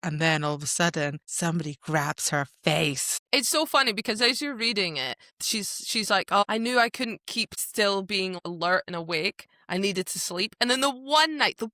And then all of a sudden, somebody grabs her face. It's so funny because as you're reading it, she's like, oh, I knew I couldn't keep still being alert and awake. I needed to sleep. And then the one night, the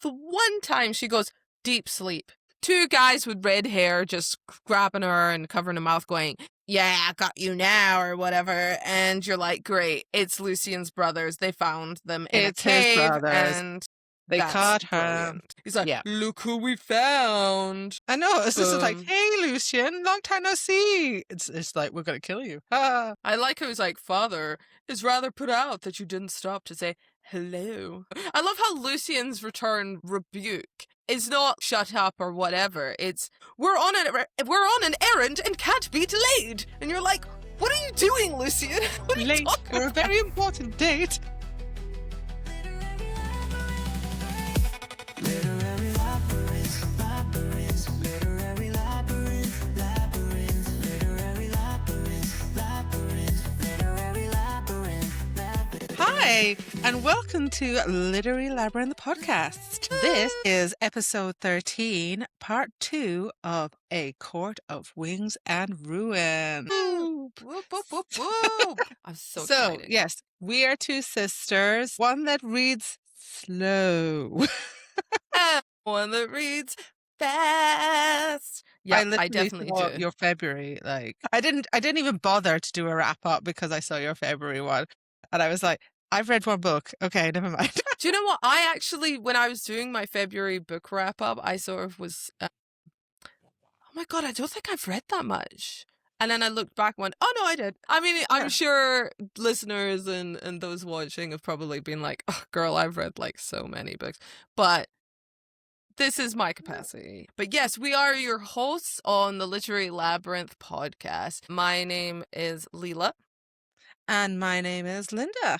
one time she goes, deep sleep. Two guys with red hair just grabbing her and covering her mouth going, yeah, I got you now or whatever. And you're like, great, it's Lucien's brothers. They found them in a cave. His brothers. And they caught her. Brilliant. He's like, look who we found. I know. It's just like, hey, Lucien, long time no see. It's like, we're going to kill you. Ah. I like how he's like, Father is rather put out that you didn't stop to say hello. I love how Lucien's return rebuke is not shut up or whatever. It's we're on an errand and can't be delayed. And you're like, what are you doing, Lucien? What are you late talking for a about? very important date. Literary Labyrinth, Labyrinth, Literary Labyrinth, Labyrinth, Literary Labyrinth, Labyrinth, Literary Labyrinth, Labyrinth. Hi, and welcome to Literary Labyrinth podcast. This is episode 13, part 2 of A Court of Wings and Ruin. Whoop, whoop, whoop, whoop. I'm so excited. Yes, we are two sisters, one that reads slow. And one that reads fast. Yeah, I definitely saw do. your February, like I didn't even bother to do a wrap up because I saw your February one, and I was like, I've read one book. Okay, never mind. Do you know what? I actually, when I was doing my February book wrap up, I sort of was, oh my God, I don't think I've read that much. And then I looked back and went, oh no, I did. I mean, I'm sure listeners and those watching have probably been like, oh girl, I've read like so many books. But this is my capacity. But yes, we are your hosts on the Literary Labyrinth podcast. My name is Lila. And my name is Lynda.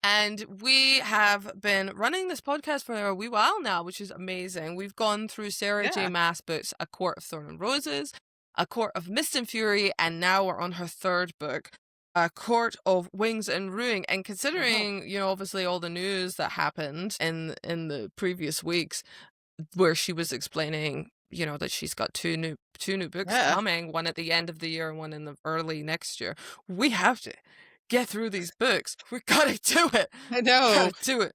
And we have been running this podcast for a wee while now, which is amazing. We've gone through Sarah J Maas books, A Court of Thorn and Roses, A Court of Mist and Fury, and now we're on her third book, A Court of Wings and Ruin. And considering, you know, obviously all the news that happened in the previous weeks, where she was explaining, you know, that she's got two new books coming, one at the end of the year and one in the early next year, we have to get through these books. We gotta do it. I know. Gotta do it.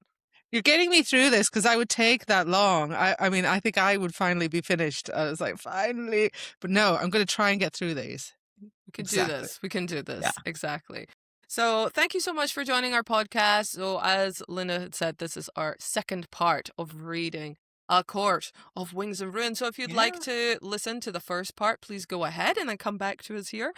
You're getting me through this because I would take that long. I mean, I think I would finally be finished. I was like, finally. But no, I'm going to try and get through these. We can do this. We can do this. Yeah. Exactly. So thank you so much for joining our podcast. So as Lynda had said, this is our second part of reading A Court of Wings and Ruin. So if you'd like to listen to the first part, please go ahead and then come back to us here.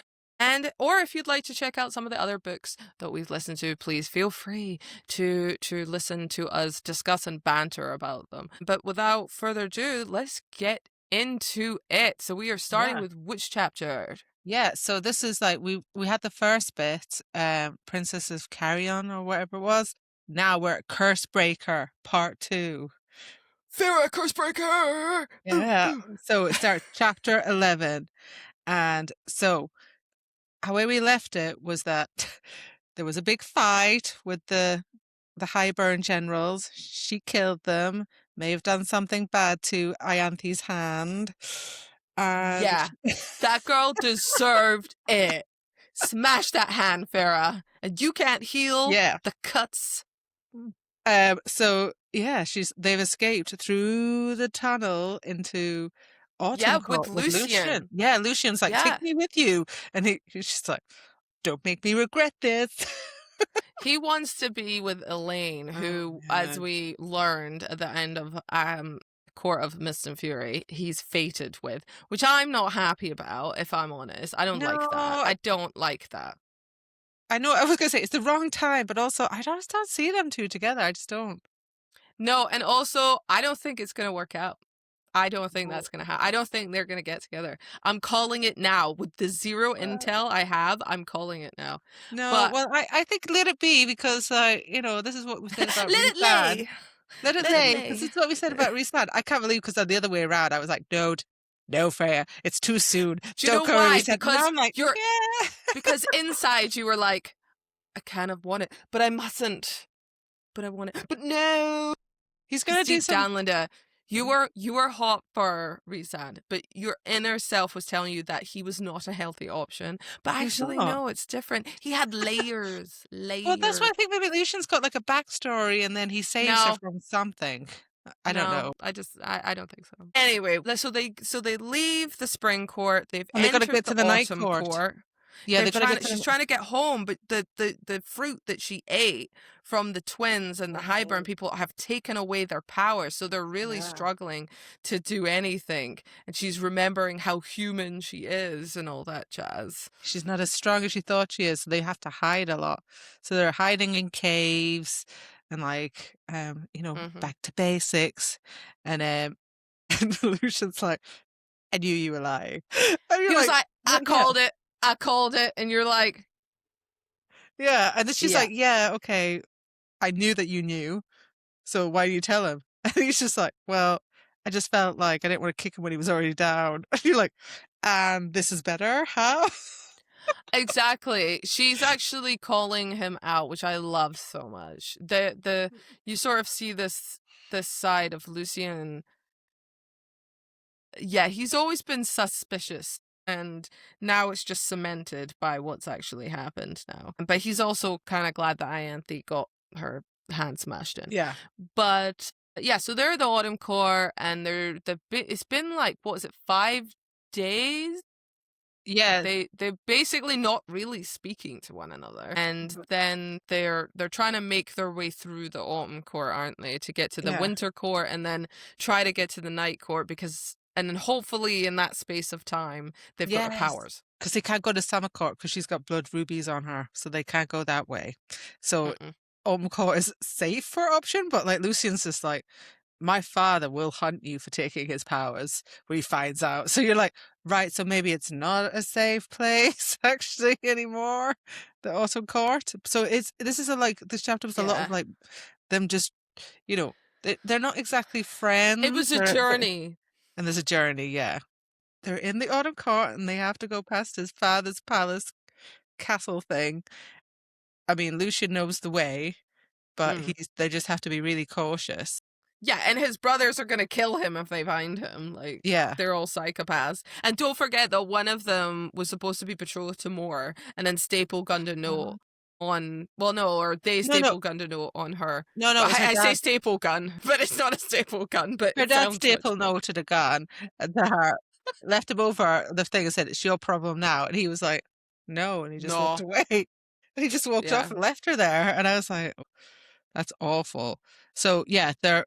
Or if you'd like to check out some of the other books that we've listened to, please feel free to listen to us discuss and banter about them. But without further ado, let's get into it. So we are starting with which chapter? Yeah, so this is like, we had the first bit, Princess of Carrion or whatever it was. Now we're at Cursebreaker, part 2. Feyre, Cursebreaker! Yeah, so it starts chapter 11. And so how we left it was that there was a big fight with the Highburn generals. She killed them, may have done something bad to Ianthe's hand. And yeah, that girl deserved it. Smash that hand, Feyre. And you can't heal the cuts. So yeah, they've escaped through the tunnel into Autumn with Lucien. Yeah, Lucien's like, take me with you. And she's like, don't make me regret this. He wants to be with Elaine, who, as we learned at the end of Court of Mist and Fury, he's fated with, which I'm not happy about, if I'm honest. I don't like that. I don't like that. I know, I was going to say, it's the wrong time, but also, I just don't see them two together. I just don't. No, and also, I don't think it's going to work out. I don't think that's going to happen. I don't think they're going to get together. I'm calling it now. With the zero intel I have, I'm calling it now. No, well, I think let it be because, you know, this is what we said about let it lay. Let it lay. This is what we said about Rhysand. I can't believe because the other way around, I was like, no, Freya, it's too soon. Do you know why? Because I'm like, because inside you were like, I kind of want it, but I mustn't. But I want it. But no. He's going to do something. Down, Lynda. You were hot for Rhysand, but your inner self was telling you that he was not a healthy option. But He's actually, not. no, it's different. He had layers. Well, that's why I think maybe Lucian's got like a backstory and then he saves her No. from something. I don't know. I don't think so. Anyway, so they leave the spring court. They've And they gotta entered get to the night autumn court. Yeah, She's trying to get home, but the fruit that she ate from the twins and the Highburn people have taken away their power, so they're really struggling to do anything. And she's remembering how human she is and all that jazz. She's not as strong as she thought she is, so they have to hide a lot. So they're hiding in caves and like back to basics. And and Lucian's like, I knew you were lying. And He was like, I called it, and you're like, yeah. And then she's like, yeah, okay, I knew that you knew, so why do you tell him? And he's just like, well, I just felt like I didn't want to kick him when he was already down. And you're like, this is better? How? Exactly. She's actually calling him out, which I love so much. You sort of see this side of Lucian. Yeah, he's always been suspicious, and now it's just cemented by what's actually happened now. But he's also kind of glad that Ianthe got her hand smashed in. Yeah. But yeah, so they're the Autumn Court, and it's been like, what is it, 5 days? Yeah. They're basically not really speaking to one another. And then they're trying to make their way through the Autumn Court, aren't they? To get to the Winter Court and then try to get to the Night Court and then hopefully in that space of time they've got their powers. Because they can't go to Summer Court because she's got blood rubies on her, so they can't go that way. So Autumn Court is safe for option, but like Lucian's just like, my father will hunt you for taking his powers when he finds out. So you're like, right, so maybe it's not a safe place actually anymore, the Autumn Court. So this chapter was a lot of like them just, they're not exactly friends. It was a journey. And there's a journey, yeah. They're in the Autumn Court and they have to go past his father's palace castle thing. I mean, Lucian knows the way, but they just have to be really cautious. Yeah, and his brothers are going to kill him if they find him. Like, they're all psychopaths. And don't forget that one of them was supposed to be betrothed to Moore, and then Staple gunned a note on... Well, no, or Staple gunned a note on her. No, I say staple gun, but it's not a staple gun. But her dad staple noted a gun to her, left him over the thing and said, it's your problem now. And he was like, no, and he just walked away. And he just walked off and left her there. And I was like, that's awful. So, yeah, they're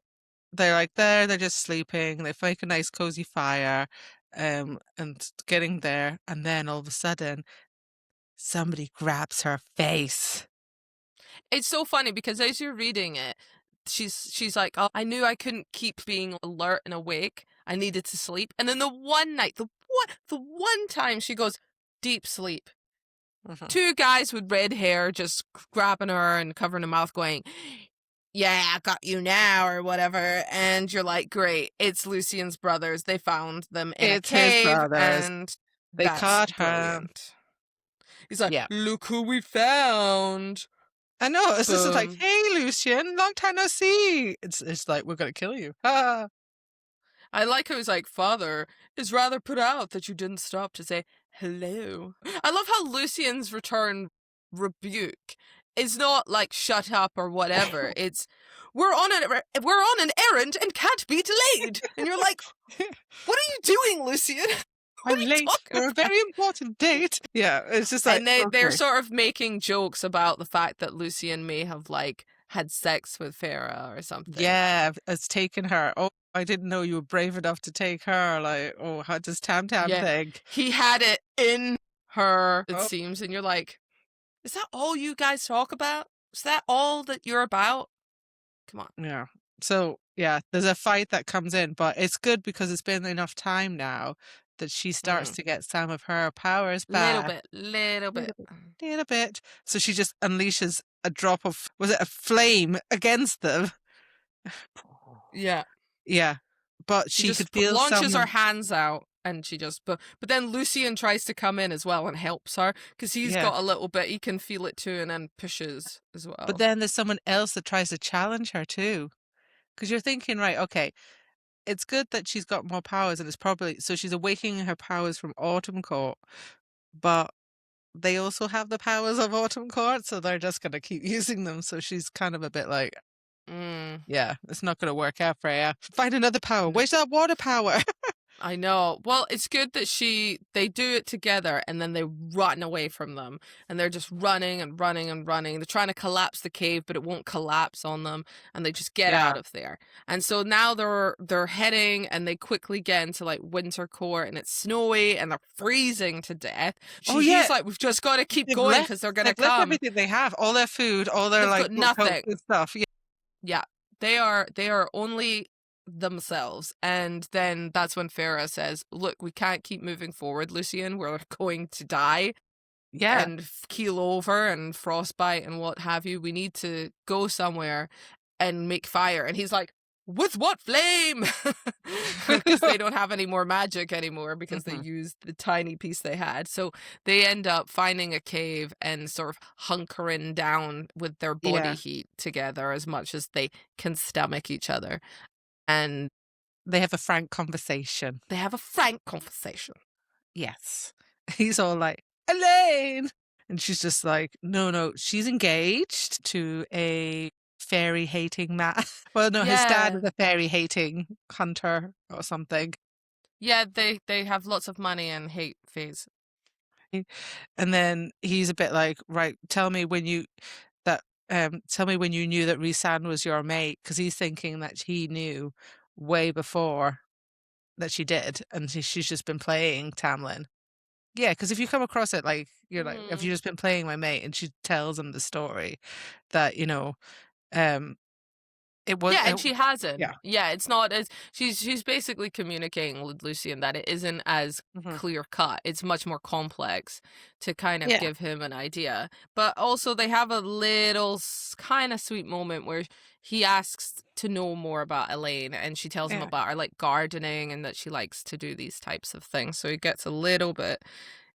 like there, they're just sleeping, they make a nice cozy fire, and getting there, and then all of a sudden somebody grabs her face. It's so funny because as you're reading it, she's like, oh, I knew I couldn't keep being alert and awake. I needed to sleep. And then the one night, the one time she goes, deep sleep. 2 guys with red hair just grabbing her and covering her mouth going, yeah, I got you now, or whatever. And you're like, great, it's Lucian's brothers. They found them in a cave, and they caught her. He's like, look who we found. I know, it's just like, hey, Lucian, long time no see. It's like, we're going to kill you. Ha! I like how he's like, Father is rather put out that you didn't stop to say hello. I love how Lucian's return rebuke is not like shut up or whatever. It's we're on an errand and can't be delayed. And you're like, what are you doing, Lucian? I'm late for a very important date. Yeah, it's just like, and they're sort of making jokes about the fact that Lucian may have like had sex with Feyre or something. Yeah, it's taken her. Oh, I didn't know you were brave enough to take her. Like, oh, how does Tam think? He had it in her, it seems, and you're like, is that all you guys talk about? Is that all that you're about? Come on. Yeah. So, yeah, there's a fight that comes in, but it's good because it's been enough time now that she starts to get some of her powers back. Little bit. So she just unleashes a drop of, was it a flame against them? Yeah. Yeah. But she just could feel launches her hands out. And she just, but then Lucian tries to come in as well and helps her because he's got a little bit, he can feel it too, and then pushes as well. But then there's someone else that tries to challenge her too. Because you're thinking, right, okay, it's good that she's got more powers, and it's probably so she's awakening her powers from Autumn Court, but they also have the powers of Autumn Court, so they're just gonna keep using them. So she's kind of a bit like, yeah, it's not gonna work out, Freya. Find another power. Where's that water power? I know. Well, it's good that they do it together and then they run away from them and they're just running and running and running. They're trying to collapse the cave, but it won't collapse on them and they just get out of there. And so now they're heading and they quickly get into like Winter Court and it's snowy and they're freezing to death. She's like, we've just got to keep going because they're going to come. Left everything they have, all their food, all their They've got nothing. Stuff. Yeah. They are only themselves. And then that's when Feyre says, look, we can't keep moving forward, Lucien. We're going to die. Yeah. And keel over and frostbite and what have you. We need to go somewhere and make fire. And he's like, with what flame? Because they don't have any more magic anymore because they used the tiny piece they had. So they end up finding a cave and sort of hunkering down with their body heat together as much as they can stomach each other. And they have a frank conversation. Yes. He's all like, Elaine! And she's just like, no, she's engaged to a fairy-hating man. Well, no, his dad is a fairy-hating hunter or something. Yeah, they have lots of money and hate fays. And then he's a bit like, right, tell me when you knew that Rhysand was your mate, because he's thinking that he knew way before that she did, and she's just been playing Tamlin. Yeah, because if you come across it like you're like, have you just been playing my mate? And she tells him the story that it was. Yeah, and she hasn't. Yeah, it's not as she's basically communicating with Lucien that it isn't as clear cut. It's much more complex to kind of give him an idea. But also they have a little kind of sweet moment where he asks to know more about Elaine, and she tells him about her like gardening and that she likes to do these types of things. So he gets a little bit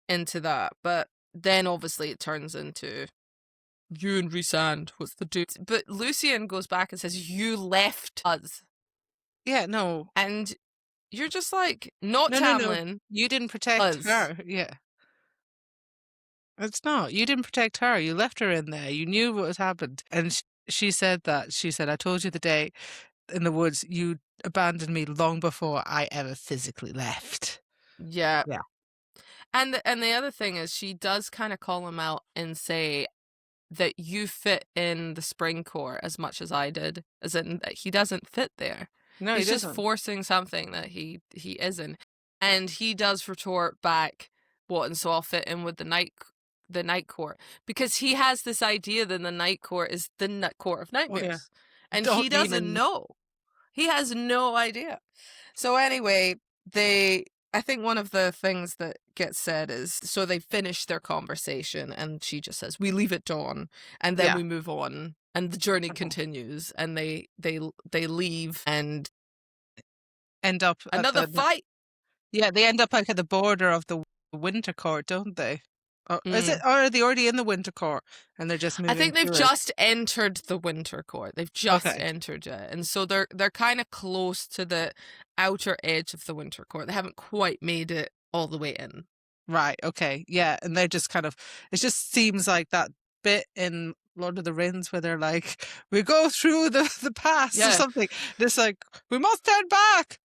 into that, but then obviously it turns into, you and Rhysand, what's the do? But Lucien goes back and says, you left us. Yeah, no. And you're just like, not Tamlin. No. You didn't protect her. Yeah. It's not. You didn't protect her. You left her in there. You knew what had happened. And she said that. She said, I told you the day in the woods, you abandoned me long before I ever physically left. Yeah. Yeah. And the other thing is she does kind of call him out and say that you fit in the Spring Court as much as I did, as in that he doesn't fit there. No, he's he just forcing something that he isn't. And he does retort back, what, and so I'll fit in with the Night Court, because he has this idea that the Night Court is the Court of Nightmares. And he doesn't know. He has no idea. So anyway, I think one of the things that gets said is, so they finish their conversation and she just says, we leave at dawn, and then we move on and the journey continues, and they leave and end up another fight. Yeah, they end up like at the border of the Winter Court, don't they? Is it, or are they already in the Winter Court and they're just moving? I think they've just entered the Winter Court. They've just entered it, and so they're kind of close to the outer edge of the Winter Court. They haven't quite made it all the way in. Right. Okay. Yeah, and they're just kind of. It just seems like that bit in Lord of the Rings where they're like, we go through the pass or something. It's like, we must turn back.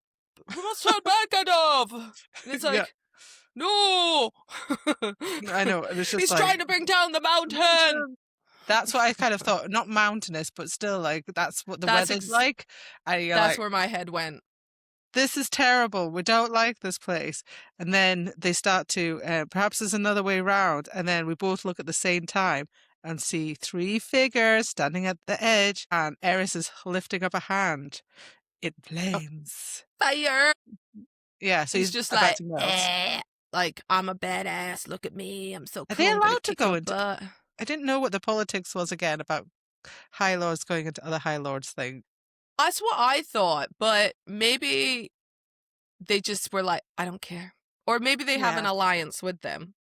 We must turn back, Adolf. And it's like. No! I know. It was just He's trying to bring down the mountain! That's what I kind of thought. Not mountainous, but still, like, that's what the weather's like. That's where my head went. This is terrible. We don't like this place. And then they start to, perhaps there's another way round. And then we both look at the same time and see 3 figures standing at the edge. And Eris is lifting up a hand. It flames. Fire! Yeah, so he's just like, I'm a badass. Look at me. I'm so cool. Are they allowed to go into? I didn't know what the politics was again about High Lords going into other High Lords thing. That's what I thought, but maybe they just were like, I don't care. Or maybe they have an alliance with them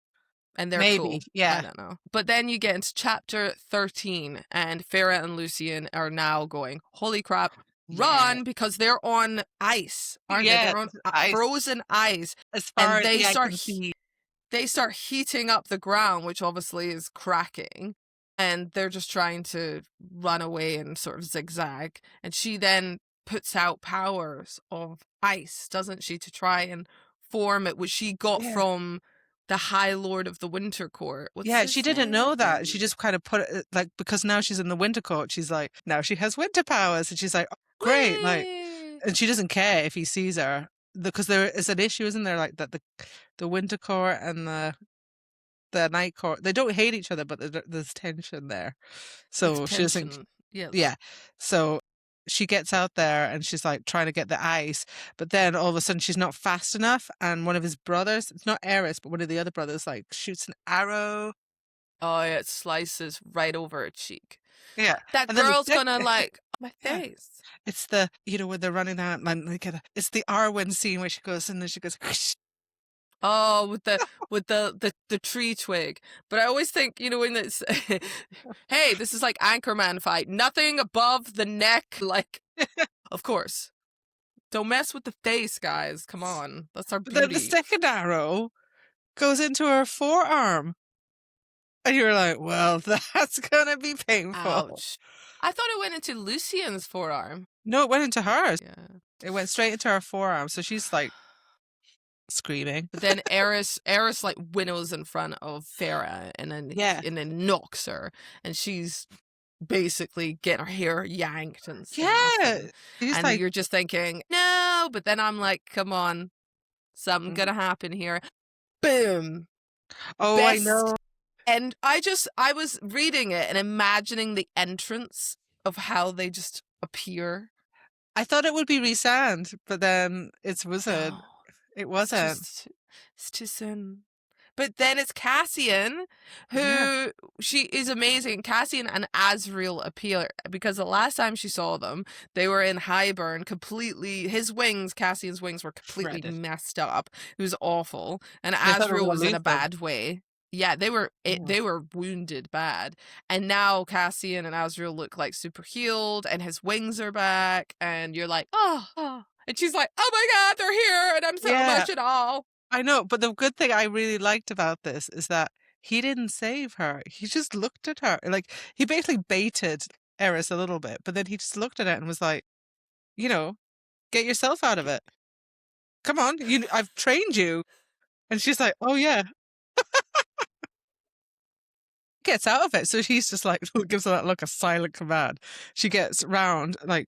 and they're cool. Yeah. I don't know. But then you get into chapter 13 and Feyre and Lucien are now going, holy crap, run Yeah. because they're on ice, aren't they? Yeah, They're on ice. frozen ice, As far and as the eye can see. they start heating up the ground, which obviously is cracking, and they're just trying to run away and sort of zigzag. And she then puts out powers of ice, doesn't she, to try and form it, which she got Yeah. from the High Lord of the Winter Court. What's Yeah, his she didn't name know that. again? She just kind of put it like, because now she's in the Winter Court, she's like, now she has winter powers, and she's like, oh, great, like, Whee! and she doesn't care if he sees her because there is an issue, isn't there? Like that the Winter Court and the Night Court, they don't hate each other, but there's tension there. So It's she doesn't. tension. Yes. Yeah. So she gets out there and she's like trying to get the ice, but then all of a sudden she's not fast enough, and one of his brothers, it's not Eris, but one of the other brothers, like shoots an arrow. Oh yeah, it slices right over her cheek. Yeah. That And then the girl's sec- gonna like my Yeah. face. It's the, when they're running out, and like, it's the Arwen scene where she goes, and then she goes, Oh, with the tree twig. But I always think, when it's hey, this is like Anchorman fight. Nothing above the neck, like of course. Don't mess with the face, guys. Come on. That's our but then the beauty. second arrow goes into her forearm. And you're like, well, that's gonna be painful. Ouch. I thought it went into Lucien's forearm. No, it went into hers. Yeah. It went straight into her forearm. So she's like screaming. But then Eris like winnows in front of Feyre and then knocks her, and she's basically getting her hair yanked and stuff. Yeah. He's And like, you're just thinking, no, but then I'm like, come on, something gonna happen here. Boom. oh, I know. And I was reading it and imagining the entrance of how they just appear. I thought it would be Rhysand, but then it wasn't. No, It wasn't. it's too soon. But then it's Cassian, who she is amazing. Cassian and Azriel appear because the last time she saw them, they were in Highburn completely. Cassian's wings were completely Shredded. messed up. It was awful. And They thought it Azriel was was in a lethal. bad way. Yeah, they were wounded bad. And now Cassian and Azriel look like super healed, and his wings are back. And you're like, oh. And she's like, oh my God, they're here. And I'm so emotional. I know, but the good thing I really liked about this is that he didn't save her. He just looked at her. Like, he basically baited Eris a little bit, but then he just looked at it and was like, get yourself out of it. Come on, I've trained you. And she's like, oh yeah. Gets out of it. So she's just like, gives her that look, a silent command. She gets round, like,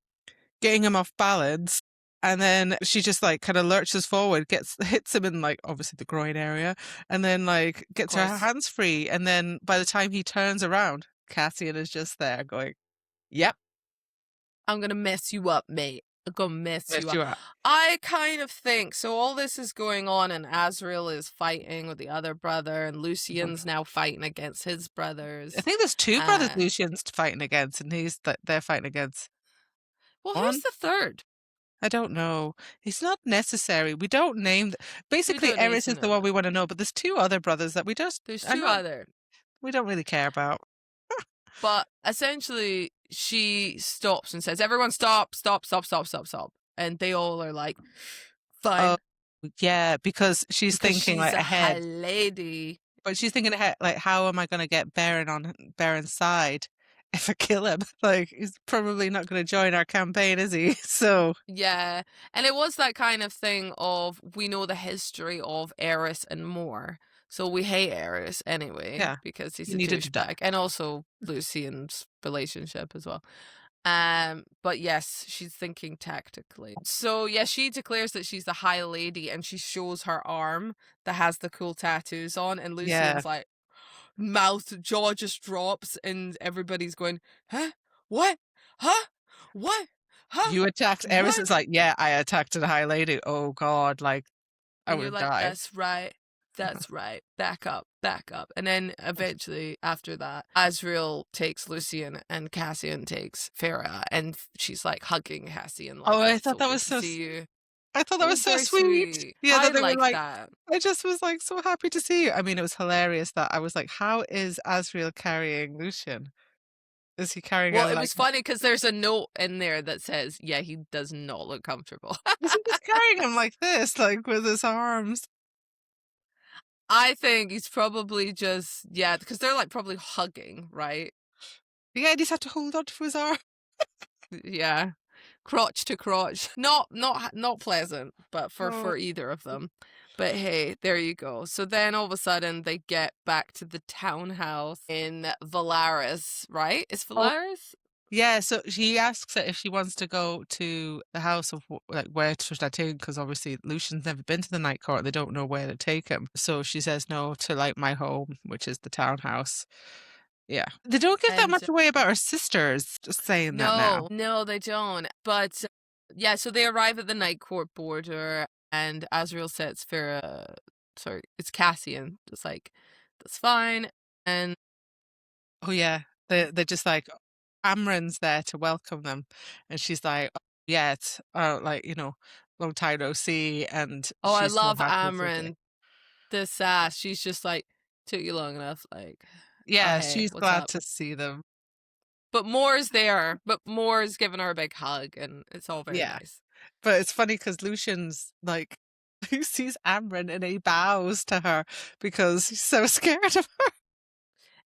getting him off balance. And then she just like kind of lurches forward, hits him in like obviously the groin area, and then like gets her hands free. And then by the time he turns around, Cassian is just there going, yep. I'm going to mess you up, mate. I'm going to mess you up. I kind of think, so all this is going on and Azriel is fighting with the other brother and Lucien's now fighting against his brothers. I think there's two brothers Lucien's fighting against, and they're fighting against. Well, who's the third? I don't know. It's not necessary. We don't name. Basically, Eris is the one we want to know, but there's two other brothers that we just. There's two other. We don't really care about. But essentially, she stops and says, "Everyone, stop! And they all are like, "Fine." Yeah, because she's thinking she's like a ahead. High Lady. But she's thinking ahead, like, how am I going to get Baron on Baron's side? If I kill him, like, he's probably not going to join our campaign, is he? So yeah, and it was that kind of thing of we know the history of Eris and more, so we hate Eris anyway, because he's a douchebag, and also Lucien's relationship as well. But yes, she's thinking tactically. So yeah, she declares that she's the High Lady, and she shows her arm that has the cool tattoos on, and Lucien's like, jaw just drops, and everybody's going, huh? What? Huh? What? Huh? You attacked Eris. Is like, yeah, I attacked the High Lady. Oh God, like, I would have died. That's right. Back up. And then eventually after that, Azriel takes Lucien and Cassian takes Feyre, and she's like hugging Cassian. Like, I thought that was so. I thought that was so sweet. Yeah, I like that. I just was like so happy to see you. I mean, it was hilarious that I was like, how is Azriel carrying Lucien? Is he carrying Well, her it like... was funny because there's a note in there that says, yeah, he does not look comfortable. Is he just carrying him like this, like with his arms? I think he's probably just, yeah, because they're like probably hugging, right? Yeah, he just had to hold on to his arm. Yeah. Crotch to crotch. Not pleasant, but for either of them. But hey, there you go. So then all of a sudden they get back to the townhouse in Valaris, right? Is Valaris? Yeah, so he asks her if she wants to go to the house of, like, where should I take him? Because obviously Lucian's never been to the night court. They don't know where to take him. So she says no to, like, my home, which is the townhouse. Yeah. They don't give that much away about her sisters, just saying that now. No, they don't. But yeah, so they arrive at the night court border, and Azriel says Feyre, sorry, it's Cassian. Just like, that's fine. And oh yeah, they're just like, Amren's there to welcome them, and she's like, oh, yeah, it's like, you know, long time no see, and I she's so love happy for Amren. The sass. She's just like, took you long enough. Like, yeah, hey, she's what's glad up? to see them. But Moore's there. But Moore's giving her a big hug, and it's all very nice. But it's funny because Lucian's like, he sees Amren and he bows to her because he's so scared of her.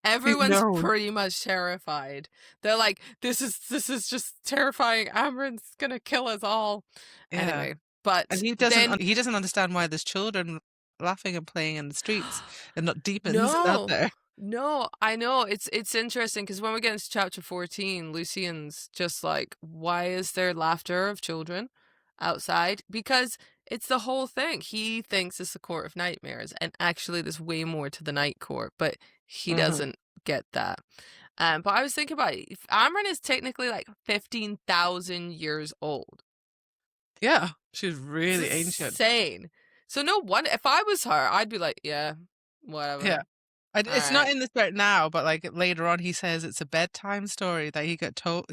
Everyone's pretty much terrified. They're like, this is just terrifying. Amren's gonna kill us all. Yeah. Anyway, but and he doesn't understand why there's children laughing and playing in the streets and not demons out there. No, I know. It's interesting because when we get into chapter 14, Lucian's just like, why is there laughter of children outside? Because it's the whole thing. He thinks it's the court of nightmares, and actually there's way more to the night court, but he doesn't get that. But I was thinking about it. If Amren is technically like 15,000 years old. Yeah, she's really ancient. Insane. So no wonder, if I was her, I'd be like, yeah, whatever. Yeah. It's not in this right now, but like later on, he says it's a bedtime story that he got told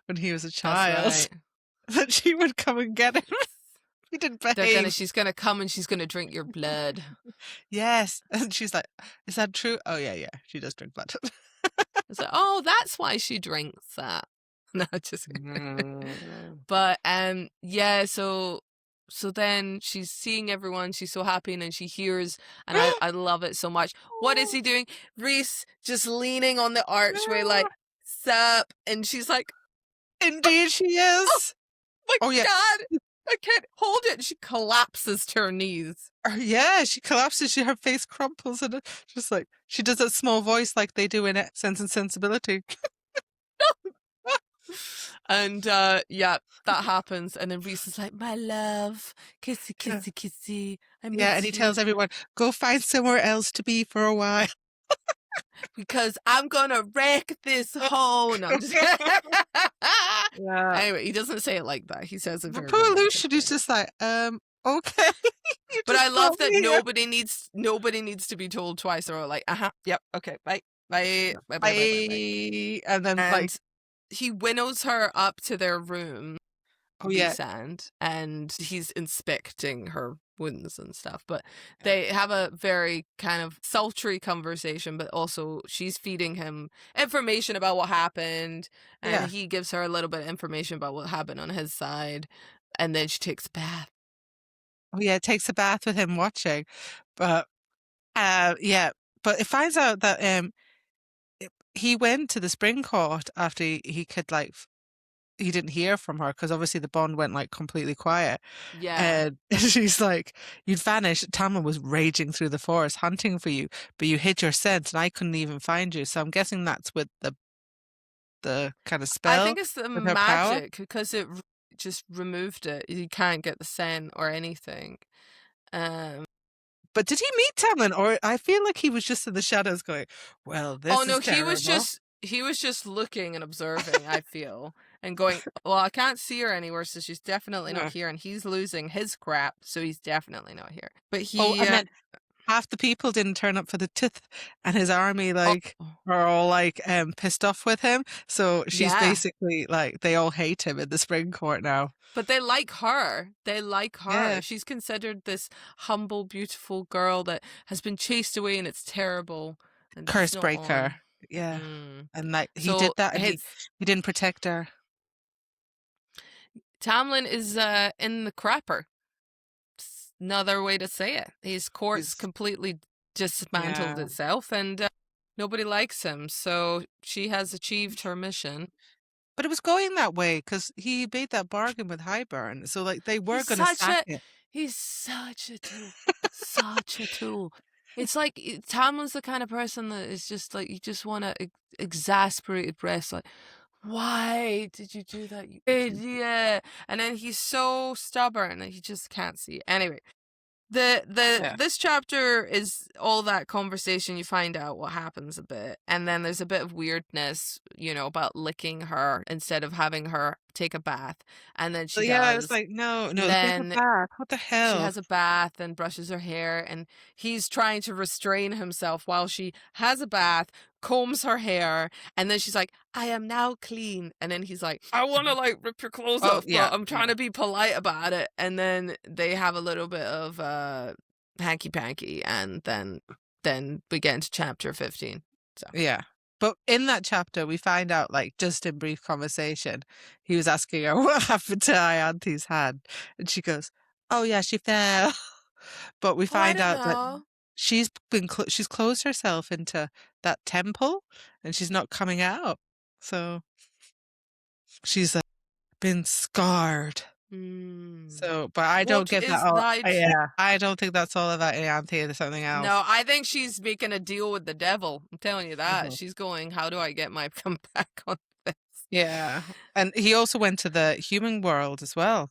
when he was a child. That's right. That she would come and get him. He didn't behave. She's gonna come and she's gonna drink your blood. Yes, and she's like, "Is that true?" Oh yeah, she does drink blood. It's like, oh, that's why she drinks that. No, just. But yeah, so then she's seeing everyone, she's so happy, and then she hears, and I love it so much. What is he doing? Reese just leaning on the archway like, sup, and she's like, indeed she is. Oh my God, I can't hold it. She collapses to her knees. Yeah, she collapses, her face crumples, and just like, she does that small voice like they do in Sense and Sensibility. And yeah, that happens, and then Reese is like, my love, kissy, kissy, kissy. I miss and he tells everyone, go find somewhere else to be for a while. Because I'm gonna wreck this home. No, I'm just Anyway, he doesn't say it like that. He says it very poor Lucian is just like, okay. But I love that nobody needs to be told twice. They're all like, yep, okay, bye. And then like he winnows her up to their room. Oh yeah. And he's inspecting her wounds and stuff. But they have a very kind of sultry conversation, but also she's feeding him information about what happened, and he gives her a little bit of information about what happened on his side, and then she takes a bath. Oh yeah, takes a bath with him watching. But but it finds out that he went to the spring court after he could like he didn't hear from her because obviously the bond went like completely quiet. Yeah. And she's like, you'd vanished. Tamlin was raging through the forest hunting for you, but you hid your scent and I couldn't even find you. So I'm guessing that's with the kind of spell. I think it's the magic because it just removed it. You can't get the scent or anything. But did he meet Tamlin, or I feel like he was just in the shadows going, well, this is terrible. he was just looking and observing, I feel, and going, well, I can't see her anywhere, so she's definitely not here, and he's losing his crap, so he's definitely not here. But he and then half the people didn't turn up for the tooth, and his army are all like pissed off with him. So she's basically like, they all hate him in the spring court now. But they like her. Yeah. She's considered this humble, beautiful girl that has been chased away, and it's terrible. And Curse breaker. Yeah. Mm. And like he So did that and his he didn't protect her. Tamlin is in the crapper. It's another way to say it. His court's He's completely dismantled yeah. itself, and nobody likes him. So she has achieved her mission. But it was going that way because he made that bargain with Highburn. So like they were He's gonna such sack a it. he's such a tool. Such a tool. It's like Tamlin's the kind of person that is just like you just want to exasperated breast like, why did you do that, you idiot? And then he's so stubborn that he just can't see. Anyway, Yeah. this chapter is all that conversation. You find out what happens a bit, and then there's a bit of weirdness, you know, about licking her instead of having her take a bath, and then So she yeah, I was does. like, no, And take her then back. What the she hell? has a bath and brushes her hair, and he's trying to restrain himself while she has a bath, combs her hair, and then she's like, I am now clean. And then he's like, I want to like rip your clothes Oh off, yeah. but I'm trying to be polite about it. And then they have a little bit of hanky panky, and then we get into chapter 15. So Yeah. But in that chapter, we find out, like, just in brief conversation, he was asking her what happened to Ianthe's hand. And she goes, oh, yeah, she fell. But we I find don't out that know. she's she's closed herself into that temple and she's not coming out. So she's been scarred. So, but I don't What get is that all. that? Yeah, I don't think that's all about Ianthe. There's something else. No, I think she's making a deal with the devil. I'm telling you that. Mhm. She's going, how do I get my comeback on this? Yeah. And he also went to the human world as well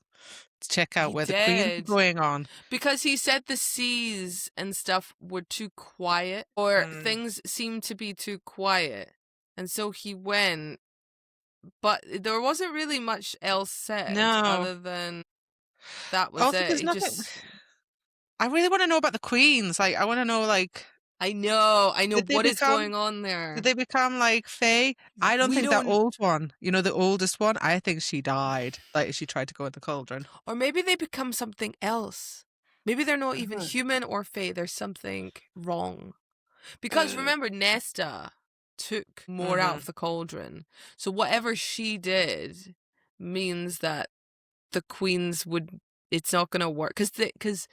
to check out He where the queen's did. going on. Because he said the seas and stuff were too quiet, or Mm. things seemed to be too quiet. And so he went, but there wasn't really much else said No. other than that was Also, it. there's He nothing. just, I really want to know about the queens. Like, I want to know, like, I know did they what is become? going on there. Did they become like Faye? I don't We think that don't- old one. You know, the oldest one. I think she died. Like, she tried to go in the cauldron. Or maybe they become something else. Maybe they're not even Uh-huh. human or fae. There's something wrong. Because remember, Nesta took more out of the cauldron. So whatever she did means that the queens would, it's not going to work. Because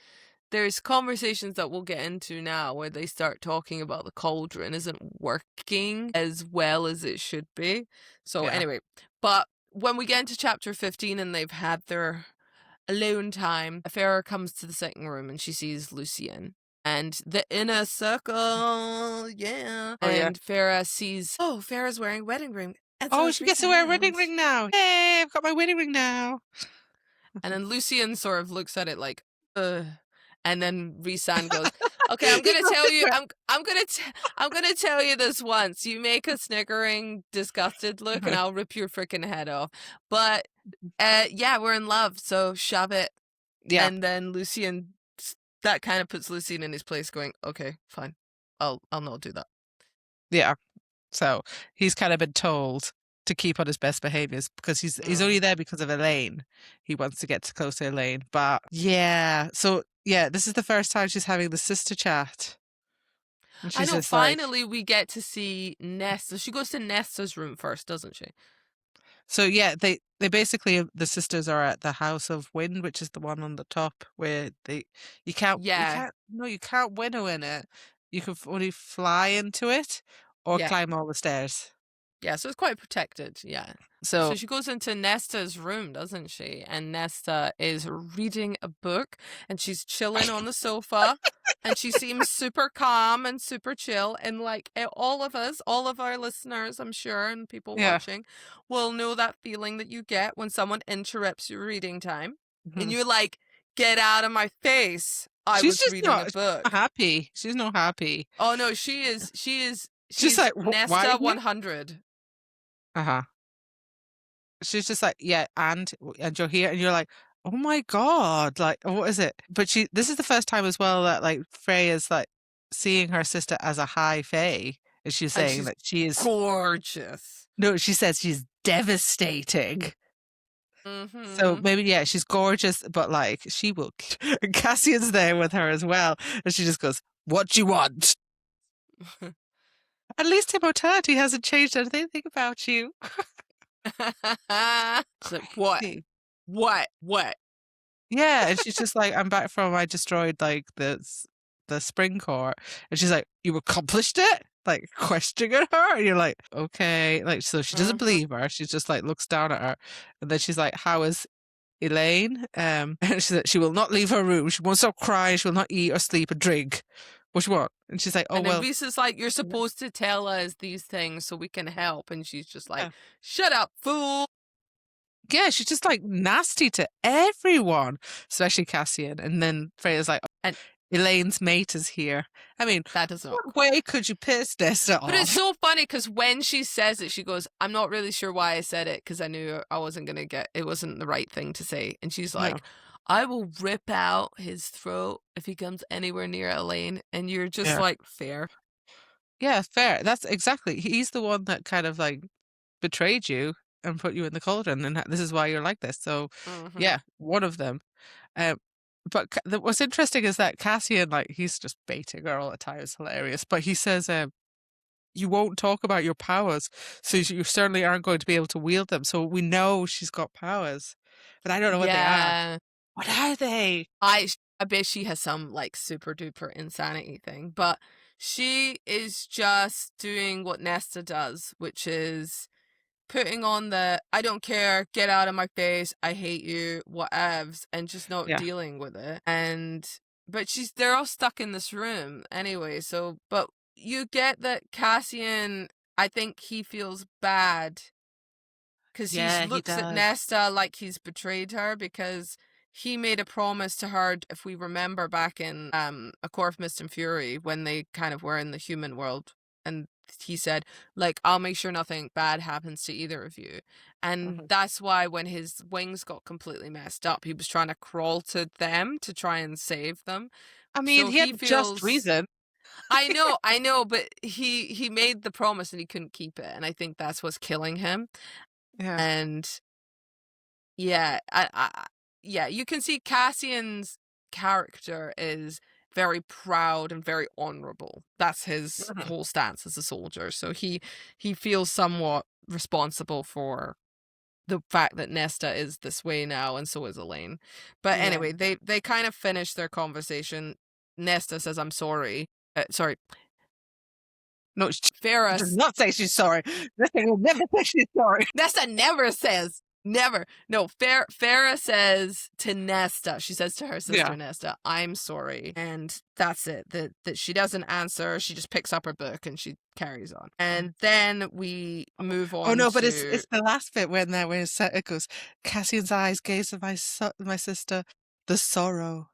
there's conversations that we'll get into now where they start talking about the cauldron isn't working as well as it should be. So Yeah. anyway, but when we get into chapter 15 and they've had their alone time, Feyre comes to the second room and she sees Lucien and the inner circle. Yeah. Oh, yeah. And Feyre sees, oh, Farrah's wearing a wedding ring. And so Oh, is she gets to wear a wedding Rhysand's. ring now. Hey, I've got my wedding ring now. And then Lucien sort of looks at it like, ugh. And then Rhysand goes, okay, I'm gonna tell you, I'm gonna tell you this once. You make a snickering, disgusted look, and I'll rip your freaking head off. But yeah, we're in love, so shove it. Yeah. And then Lucien, that kind of puts Lucien in his place, going, okay, fine, I'll not do that. Yeah. So he's kind of been told to keep on his best behaviors because he's only there because of Elaine. He wants to get close to Elaine. But yeah, so yeah, this is the first time she's having the sister chat. And I she's know, just like, finally we get to see Nesta. She goes to Nesta's room first, doesn't she? so yeah, they basically, the sisters are at the House of Wind, which is the one on the top where you can't winnow in it. You can only fly into it or Yeah. climb all the stairs. Yeah, so it's quite protected, yeah. So So she goes into Nesta's room, doesn't she? And Nesta is reading a book and she's chilling on the sofa and she seems super calm and super chill. And like all of us, all of our listeners, I'm sure, and people Yeah. watching will know that feeling that you get when someone interrupts your reading time and Mhm. you're like, get out of my face. I She's was just reading a book. happy. She's not happy. Oh no, she's She's like, Nesta why? 100. She's just like, yeah, and you're here, and you're like, oh my god, like, what is it? But this is the first time as well that like Freya's like seeing her sister as a high fae, and she's And saying she's that she is gorgeous. no, she says she's devastating. Mm-hmm. So maybe yeah, she's gorgeous, but like she will. Cassian's there with her as well, and she just goes, "What do you want?" At least immortality hasn't changed anything about you. It's like, what? Crazy. What? Yeah, and she's just like, I'm back from, I destroyed like the spring court, and she's like, you accomplished it? Like questioning her, and you're like, okay, like so she doesn't believe her. She's just like looks down at her, and then she's like, how is Elaine? And she said she will not leave her room. She won't stop crying. She will not eat or sleep or drink. What you want? And she's like, oh And then well, Reese's like, you're supposed to tell us these things so we can help. And she's just like, yeah. shut up, fool. Yeah, she's just like nasty to everyone, especially Cassian. And then Freya's like, And Elaine's mate is here. I mean, that does not. what way could you piss Nesta off? But it's so funny because when she says it, she goes, I'm not really sure why I said it because I knew I wasn't going to get, it wasn't the right thing to say. And she's like, No. I will rip out his throat if he comes anywhere near Elaine. And you're just Yeah. like, fair. Yeah, fair. That's exactly. He's the one that kind of like betrayed you and put you in the cauldron, and this is why you're like this. So, yeah, one of them. But what's interesting is that Cassian, like, he's just baiting her all the time. It's hilarious. But he says, you won't talk about your powers, so you certainly aren't going to be able to wield them. So we know she's got powers, but I don't know what they are. What are they? I bet she has some like super duper insanity thing, but she is just doing what Nesta does, which is putting on the I don't care, get out of my face, I hate you, whatevs, and just not dealing with it. But they're all stuck in this room anyway, so but you get that Cassian, I think he feels bad because he looks at Nesta like he's betrayed her because he made a promise to her, if we remember back in A Core of Mist and Fury, when they kind of were in the human world, and he said, like, I'll make sure nothing bad happens to either of you. And that's why when his wings got completely messed up, he was trying to crawl to them to try and save them. I mean, So he had just reason. I know, but he made the promise and he couldn't keep it. And I think that's what's killing him. Yeah. And yeah, yeah, you can see Cassian's character is very proud and very honorable. That's his whole stance as a soldier. So he feels somewhat responsible for the fact that Nesta is this way now, and so is Elaine. But anyway, they kind of finish their conversation. Nesta says, I'm sorry. Sorry. No, Feyre does not say she's sorry. Nesta will never say she's sorry. Nesta never says. Never. No, Feyre says to Nesta, she says to her sister Nesta, I'm sorry. And that's it. That she doesn't answer. She just picks up her book and she carries on. And then we move on. Oh no, but it's the last bit when it goes, Cassian's eyes gaze at my sister, the sorrow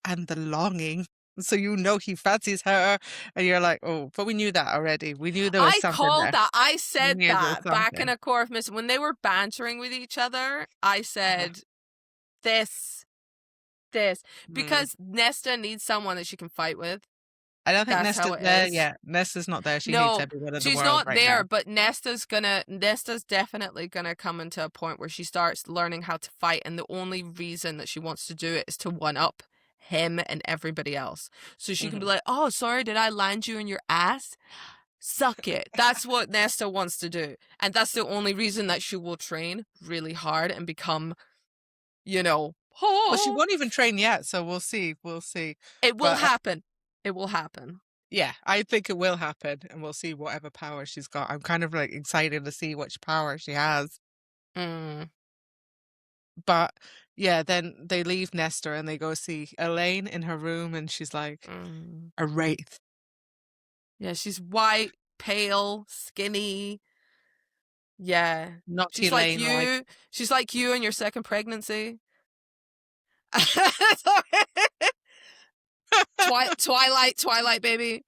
and the longing. So you know he fancies her, and you're like, oh, but we knew that already. We knew there was something there. That. I said that back in A Core of Mist. When they were bantering with each other, I said, this. Because Nesta needs someone that she can fight with. I don't think Nesta's there yet. Nesta's not there. She needs everyone in the world. She's not there, but Nesta's definitely gonna come into a point where she starts learning how to fight, and the only reason that she wants to do it is to one-up him and everybody else. So she can be like, oh, sorry, did I land you in your ass? Suck it. That's what Nesta wants to do. And that's the only reason that she will train really hard and become, Well, she won't even train yet, so we'll see. It will happen. It will happen. Yeah, I think it will happen, and we'll see whatever power she's got. I'm kind of like excited to see which power she has. But yeah, then they leave Nesta and they go see Elaine in her room, and she's like a wraith. Yeah, she's white, pale, skinny. Yeah. Not she's Elaine, like you. She's like you in your second pregnancy. Twilight, baby.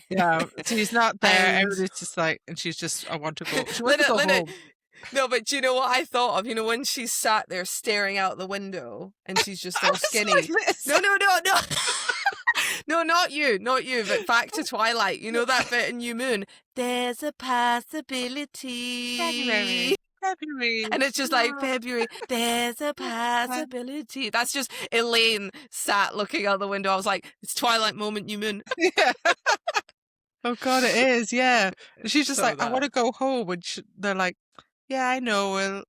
Yeah, she's not there. Everybody's just like, and she's just, I want to go. She wants to go home. No, but you know what I thought of? When she's sat there staring out the window and she's just all skinny. Like no. No, not you, but back to Twilight. You know that bit in New Moon? There's a possibility. February. And it's just like, Ah. February, there's a possibility. That's just Elaine sat looking out the window. I was like, it's Twilight moment, you moon. Yeah. Oh God, it is. Yeah. And she's just So like, I want to that. go home. And they're like, yeah, I know. Well,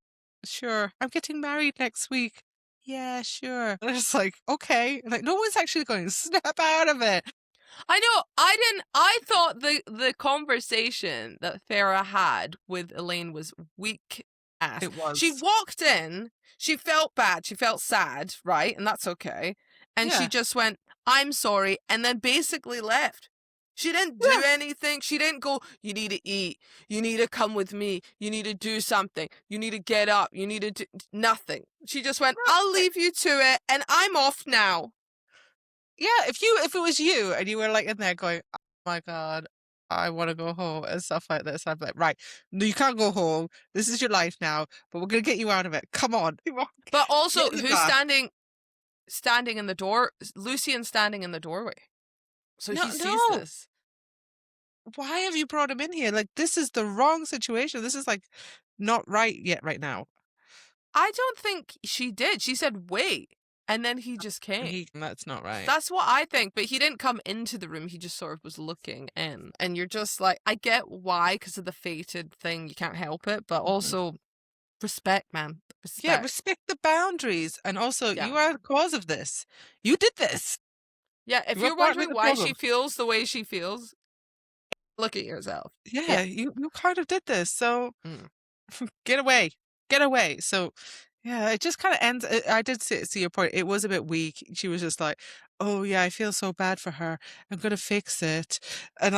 sure. I'm getting married next week. Yeah, sure. And I'm just like, okay. Like, no one's actually going to snap out of it. I know. I thought the conversation that Feyre had with Elaine was weak ass. It was. She walked in, she felt bad, she felt sad, right? And that's okay. And she Yeah. just went, I'm sorry, and then basically left. She didn't do anything. She didn't go, you need to eat. You need to come with me. You need to do something. You need to get up. You need to do nothing. She just went, I'll leave you to it, and I'm off now. Yeah, if it was you and you were like in there going, oh my God, I want to go home and stuff like this, I'd be like, right, no, you can't go home. This is your life now, but we're gonna get you out of it. Come on. But also, Get in the who's car. standing in the door? Lucian's standing in the doorway. So No, he sees no. this. Why have you brought him in here? Like, this is the wrong situation. This is like not right yet right now. I don't think she did. She said, wait. And then he just came. That's not right. That's what I think. But he didn't come into the room. He just sort of was looking in. And you're just like, I get why, because of the fated thing. You can't help it. But also, respect, man. Respect. Yeah, respect the boundaries. And also, Yeah. you are the cause of this. You did this. Yeah, if You you're are part of wondering the why she problem. feels the way she feels, look at yourself. Yeah, you kind of did this. So Mm. get away. Get away. So yeah, it just kind of ends. I did see your point. It was a bit weak. She was just like, oh yeah, I feel so bad for her. I'm gonna fix it. And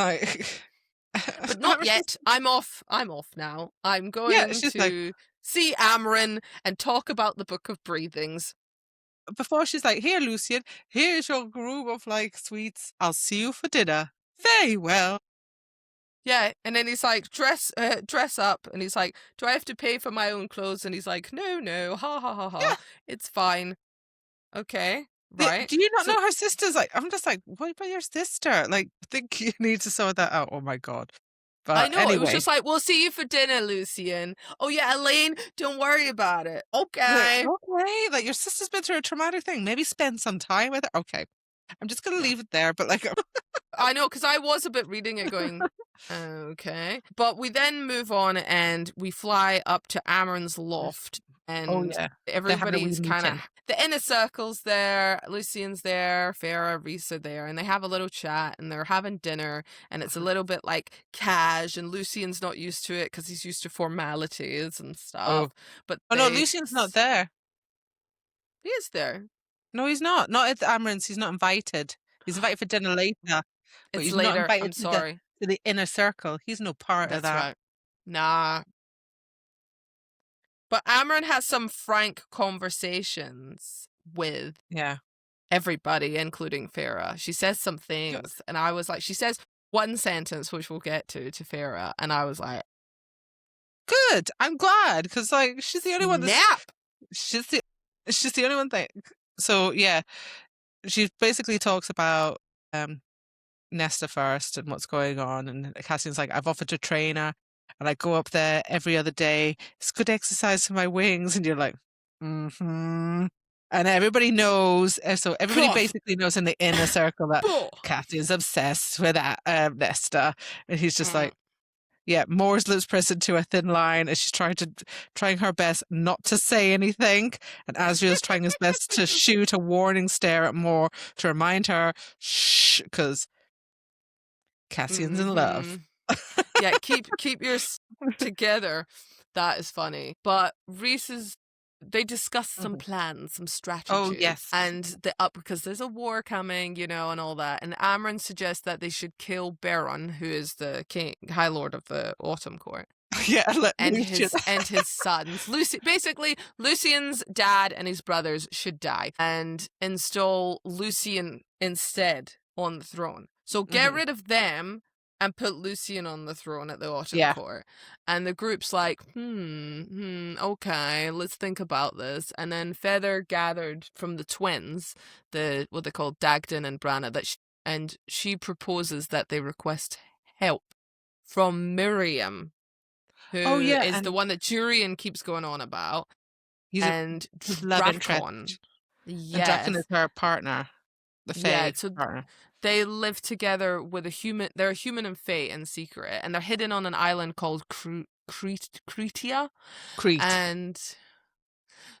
But not yet. I'm off now. I'm going she's to like, see Amren and talk about the Book of Breathings. before she's like, here, Lucian, here's your group of like sweets. I'll see you for dinner. Very well. Yeah, and then he's like, dress up, and he's like, do I have to pay for my own clothes? And he's like, no, ha ha ha ha, Yeah. it's fine. Okay, right. Do you not So- know her sister's like, I'm just like, what about your sister? Like, I think you need to sort that out. Oh my God. But I know, anyway. it was just like, we'll see you for dinner, Lucian. Oh yeah, Elaine, don't worry about it. Okay. Okay, like your sister's been through a traumatic thing. Maybe spend some time with her. Okay. I'm just going to leave it there, but like, I know, because I was a bit reading it going, okay. But we then move on and we fly up to Amren's loft. And everybody's kind of, the inner circle's there, Lucian's there, Feyre, Rhys are there, and they have a little chat and they're having dinner, and it's a little bit like cash, and Lucian's not used to it because he's used to formalities and stuff. But no, Lucian's not there. He is there. No, he's not. Not at Amren's. He's not invited. He's invited for dinner later. But It's he's later. not invited I'm sorry. to the inner circle. He's no part of That's that. right. Nah. But Amren has some frank conversations with everybody, including Feyre. She says some things, and I was like, she says one sentence, which we'll get to Feyre, and I was like, good. I'm glad, because like she's the only one. She's the only one thing. So yeah, she basically talks about Nesta first and what's going on, and Cassian's like, I've offered to train her, and I go up there every other day. It's good exercise for my wings, and you're like, and everybody knows. So everybody basically knows in the inner circle that Cassian's obsessed with that Nesta, and he's just like, yeah, Moore's lips pressed into a thin line as she's trying her best not to say anything, and Asriel's trying his best to shoot a warning stare at Moore to remind her, shh, because Cassian's in love. Yeah, keep yours together. That is funny. But they discuss some plans, some strategies. Oh, yes. And because there's a war coming, and all that. And Amren suggests that they should kill Baron, who is the High Lord of the Autumn Court. Yeah, and his sons. Basically, Lucian's dad and his brothers should die, and install Lucian instead on the throne. So get rid of them and put Lucian on the throne at the Autumn Court. And the group's like, okay, let's think about this. And then Feather gathered from the twins, what they call Dagden and Branna, and she proposes that they request help from Miriam. who Oh, yeah, is the and one that Jurian keeps going on about. he's And his love interest. Drakon. And Draken Yes. is her partner, the Yeah, Fae so partner. they live together with a human. They're a human and Fae in secret, and they're hidden on an island called Cretia. Crete. And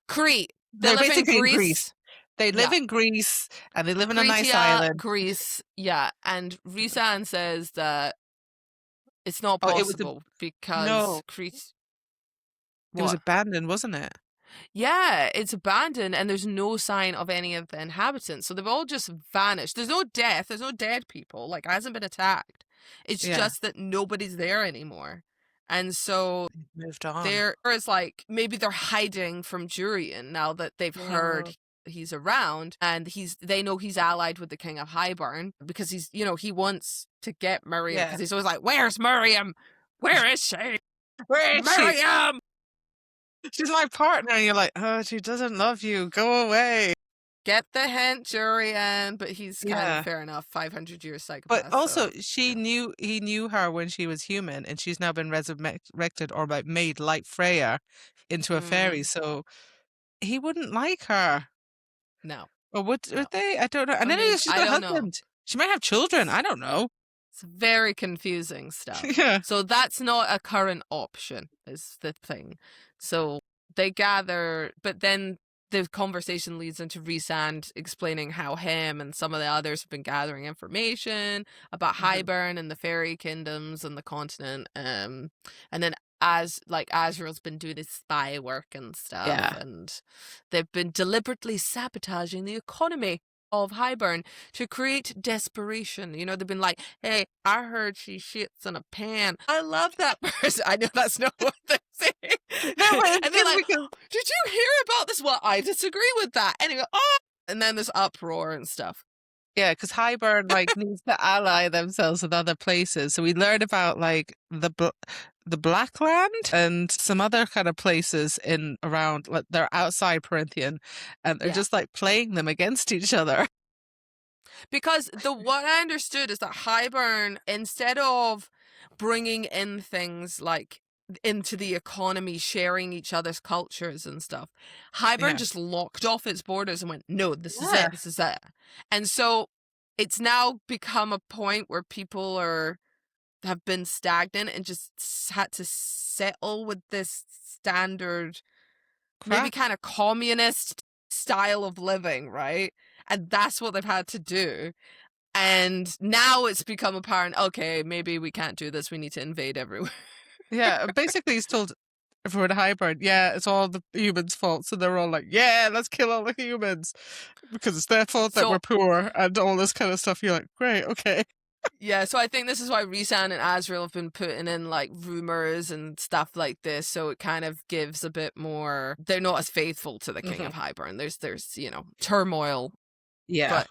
Crete. They They're live in basically in Greece. Greece. They live Yeah. in Greece, and they live in a nice Cretia, island. Greece. Yeah, and Rhysand says that it's not Oh, it was possible because no, Crete. it was What? abandoned, wasn't it? Yeah, it's abandoned and there's no sign of any of the inhabitants. So they've all just vanished. There's no death. There's no dead people. Like, it hasn't been attacked. It's Yeah. just that nobody's there anymore. And so Moved on. there is like, maybe they're hiding from Jurian now that they've heard he's around, and they know he's allied with the King of Highburn because he's, he wants to get Miriam because he's always like, where's Miriam? Where is she? Where is she? Miriam! She's my partner, and you're like, oh, she doesn't love you. Go away. Get the hint, Jurian, but he's kind Yeah. of fair enough. 500 years psychopath. But also, so, he knew her when she was human, and she's now been resurrected or like made like Freya into a fairy. So he wouldn't like her. No. Or would they? I don't know. And then she's got a husband. She might have children. I don't know. It's very confusing stuff. Yeah. So that's not a current option, is the thing. So they gather, but then the conversation leads into Rhysand explaining how him and some of the others have been gathering information about Highburn and the fairy kingdoms and the continent. And then Azrael's been doing his spy work and stuff. Yeah. And they've been deliberately sabotaging the economy of Highburn to create desperation. They've been like, hey, I heard she shits in a pan. I love that person. I know that's not what they're saying. And they're like, did you hear about this? Well, I disagree with that. Anyway, and then there's uproar and stuff. Yeah, because Highburn needs to ally themselves with other places. So we learn about the Blackland and some other kind of places in around, they're outside Perinthian, and they're just playing them against each other. Because what I understood is that Highburn, instead of bringing in things into the economy, sharing each other's cultures and stuff, Highburn just locked off its borders and went, no, this is it, this is it. And so it's now become a point where people have been stagnant and just had to settle with this standard, maybe kind of communist style of living, right? And that's what they've had to do. And now it's become apparent, okay, maybe we can't do this. We need to invade everywhere. Yeah, basically he's told everyone to Highburn, it's all the humans' fault. So they're all like, yeah, let's kill all the humans because it's their fault that we're poor and all this kind of stuff. You're like, great, okay. Yeah, so I think this is why Rhysand and Azrael have been putting in rumors and stuff like this, so it kind of gives a bit more. They're not as faithful to the King of Highburn. There's turmoil. Yeah, but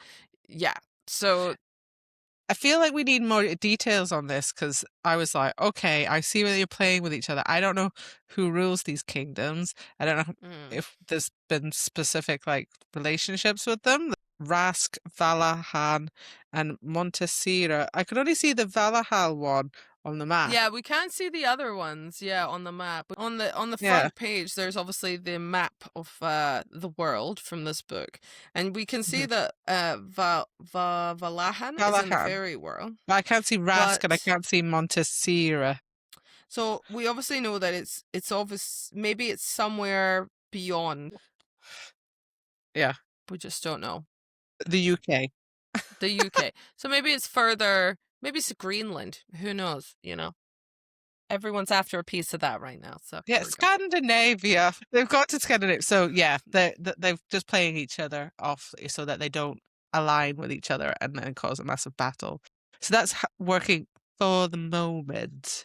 yeah. So I feel like we need more details on this because I was like, okay, I see where you're playing with each other. I don't know who rules these kingdoms. I don't know if there's been specific relationships with them. Rask, Valahan, and Montesira. I could only see the Valahal one on the map. Yeah, we can't see the other ones. Yeah, on the map. On the front page, there's obviously the map of the world from this book, and we can see that Valahan is in the fairy world. But I can't see Rask and I can't see Montesira. So we obviously know that it's obvious. Maybe it's somewhere beyond. Yeah, we just don't know. The UK. The UK. So maybe it's further. Maybe it's Greenland. Who knows? Everyone's after a piece of that right now. So yeah, Scandinavia. They've got to Scandinavia. So yeah, they're just playing each other off so that they don't align with each other and then cause a massive battle. So that's working for the moment.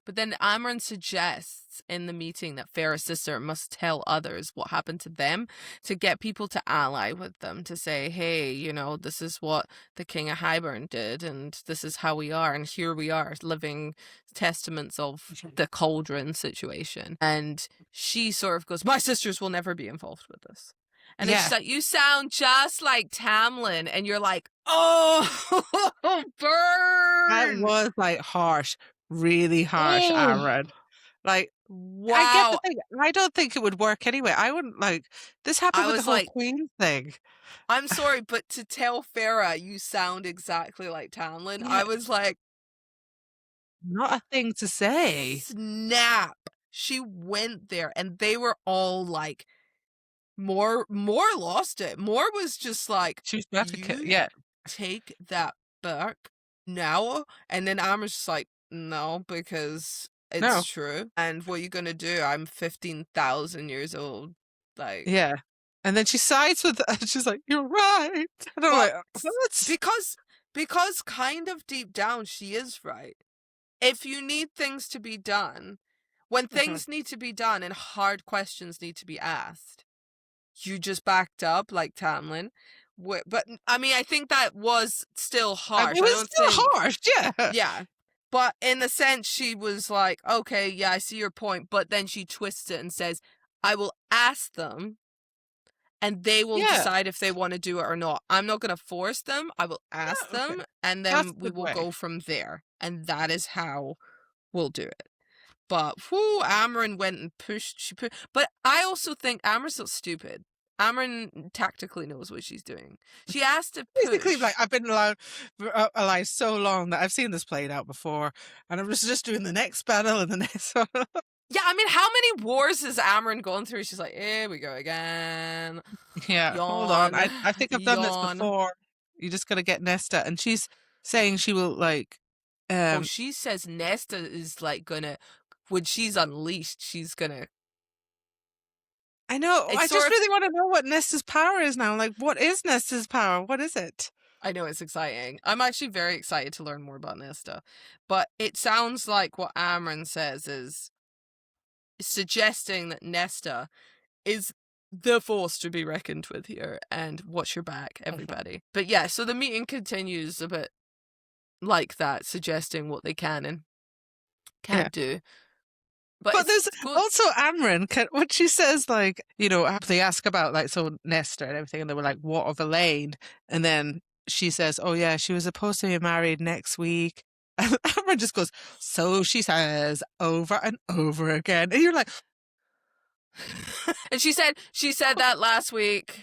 But then Amren suggests in the meeting that Feyre's sister must tell others what happened to them to get people to ally with them, to say, hey, this is what the King of Highburn did, and this is how we are, and here we are, living testaments of the cauldron situation. And she sort of goes, my sisters will never be involved with this. And it's like, you sound just like Tamlin, and you're like, oh, burn! That was harsh. Really harsh, Amren. Like, Wow. I get the thing. I don't think it would work anyway. I wouldn't like this happened I with the was whole like, Queen thing. I'm sorry, but to tell Feyre you sound exactly like Tamlin, Yeah. I was like, Not a thing to say. snap. She went there and they were all like, More lost it. More was just like, She was about to you yeah. take that back now? And then Amber's just like, no, because it's No. true. And what are you gonna do? I'm 15,000 years old. Like, Yeah. And then she sides with she's like, "You're right." And I'm like, but "What?" because kind of deep down she is right. If you need things to be done, when things need to be done and hard questions need to be asked, you just backed up like Tamlin. But I mean, I think that was still harsh. It I was don't still think, harsh, yeah. yeah. But in a sense, she was like, okay, yeah, I see your point. But then she twists it and says, I will ask them and they will Yeah. decide if they want to do it or not. I'm not going to force them. I will ask Yeah, okay. them and That's then a we good will way. go from there. And that is how we'll do it. But whoo, Amren went and pushed. But I also think Amren's not stupid. Amren tactically knows what she's doing. She asked to push. Basically, like, I've been alive so long that I've seen this played out before, and I'm just doing the next battle and the next one. Yeah, I mean, how many wars has Amren gone through? She's like, here we go again. Yeah, hold on. Yawn. I think I've done this Yawn. before. You just gotta get Nesta, and she's saying she will like. Oh, she says Nesta is like gonna, when she's unleashed, she's gonna. I know. It's I sort just of- really want to know what Nesta's power is now. Like, what is Nesta's power? What is it? I know it's exciting. I'm actually very excited to learn more about Nesta. But it sounds like what Amren says is suggesting that Nesta is the force to be reckoned with here, and watch your back, everybody. But yeah, so the meeting continues a bit like that, suggesting what they can and can't do. But there's it's good. also Amren, when she says, like, you know, they ask about, like, so Nesta and everything, and they were like, what of Elaine? And then she says, oh, yeah, she was supposed to be married next week. And Amren just goes, so she says, over and over again. And you're like, And she said that last week.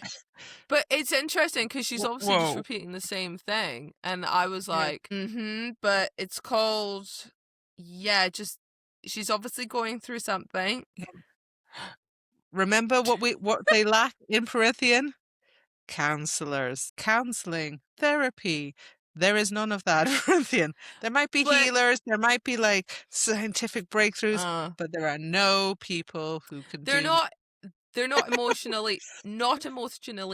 But it's interesting because she's obviously just whoa. repeating the same thing. And I was like, but it's called, yeah, just, she's obviously going through something. Remember what they lack in Perithian? Counselors, counseling, therapy. There is none of that in Perithian. There might be healers, there might be like scientific breakthroughs, but there are no people who can They're not emotionally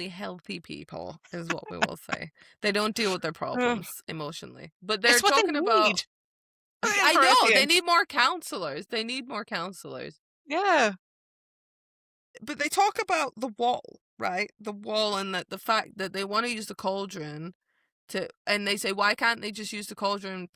healthy people, is what we will say. They don't deal with their problems emotionally. But they're It's what talking they about need. I know, they need more counselors. They need more counselors. Yeah. But they talk about the wall, right? The wall, and the fact that they want to use the cauldron and they say, why can't they just use the cauldron and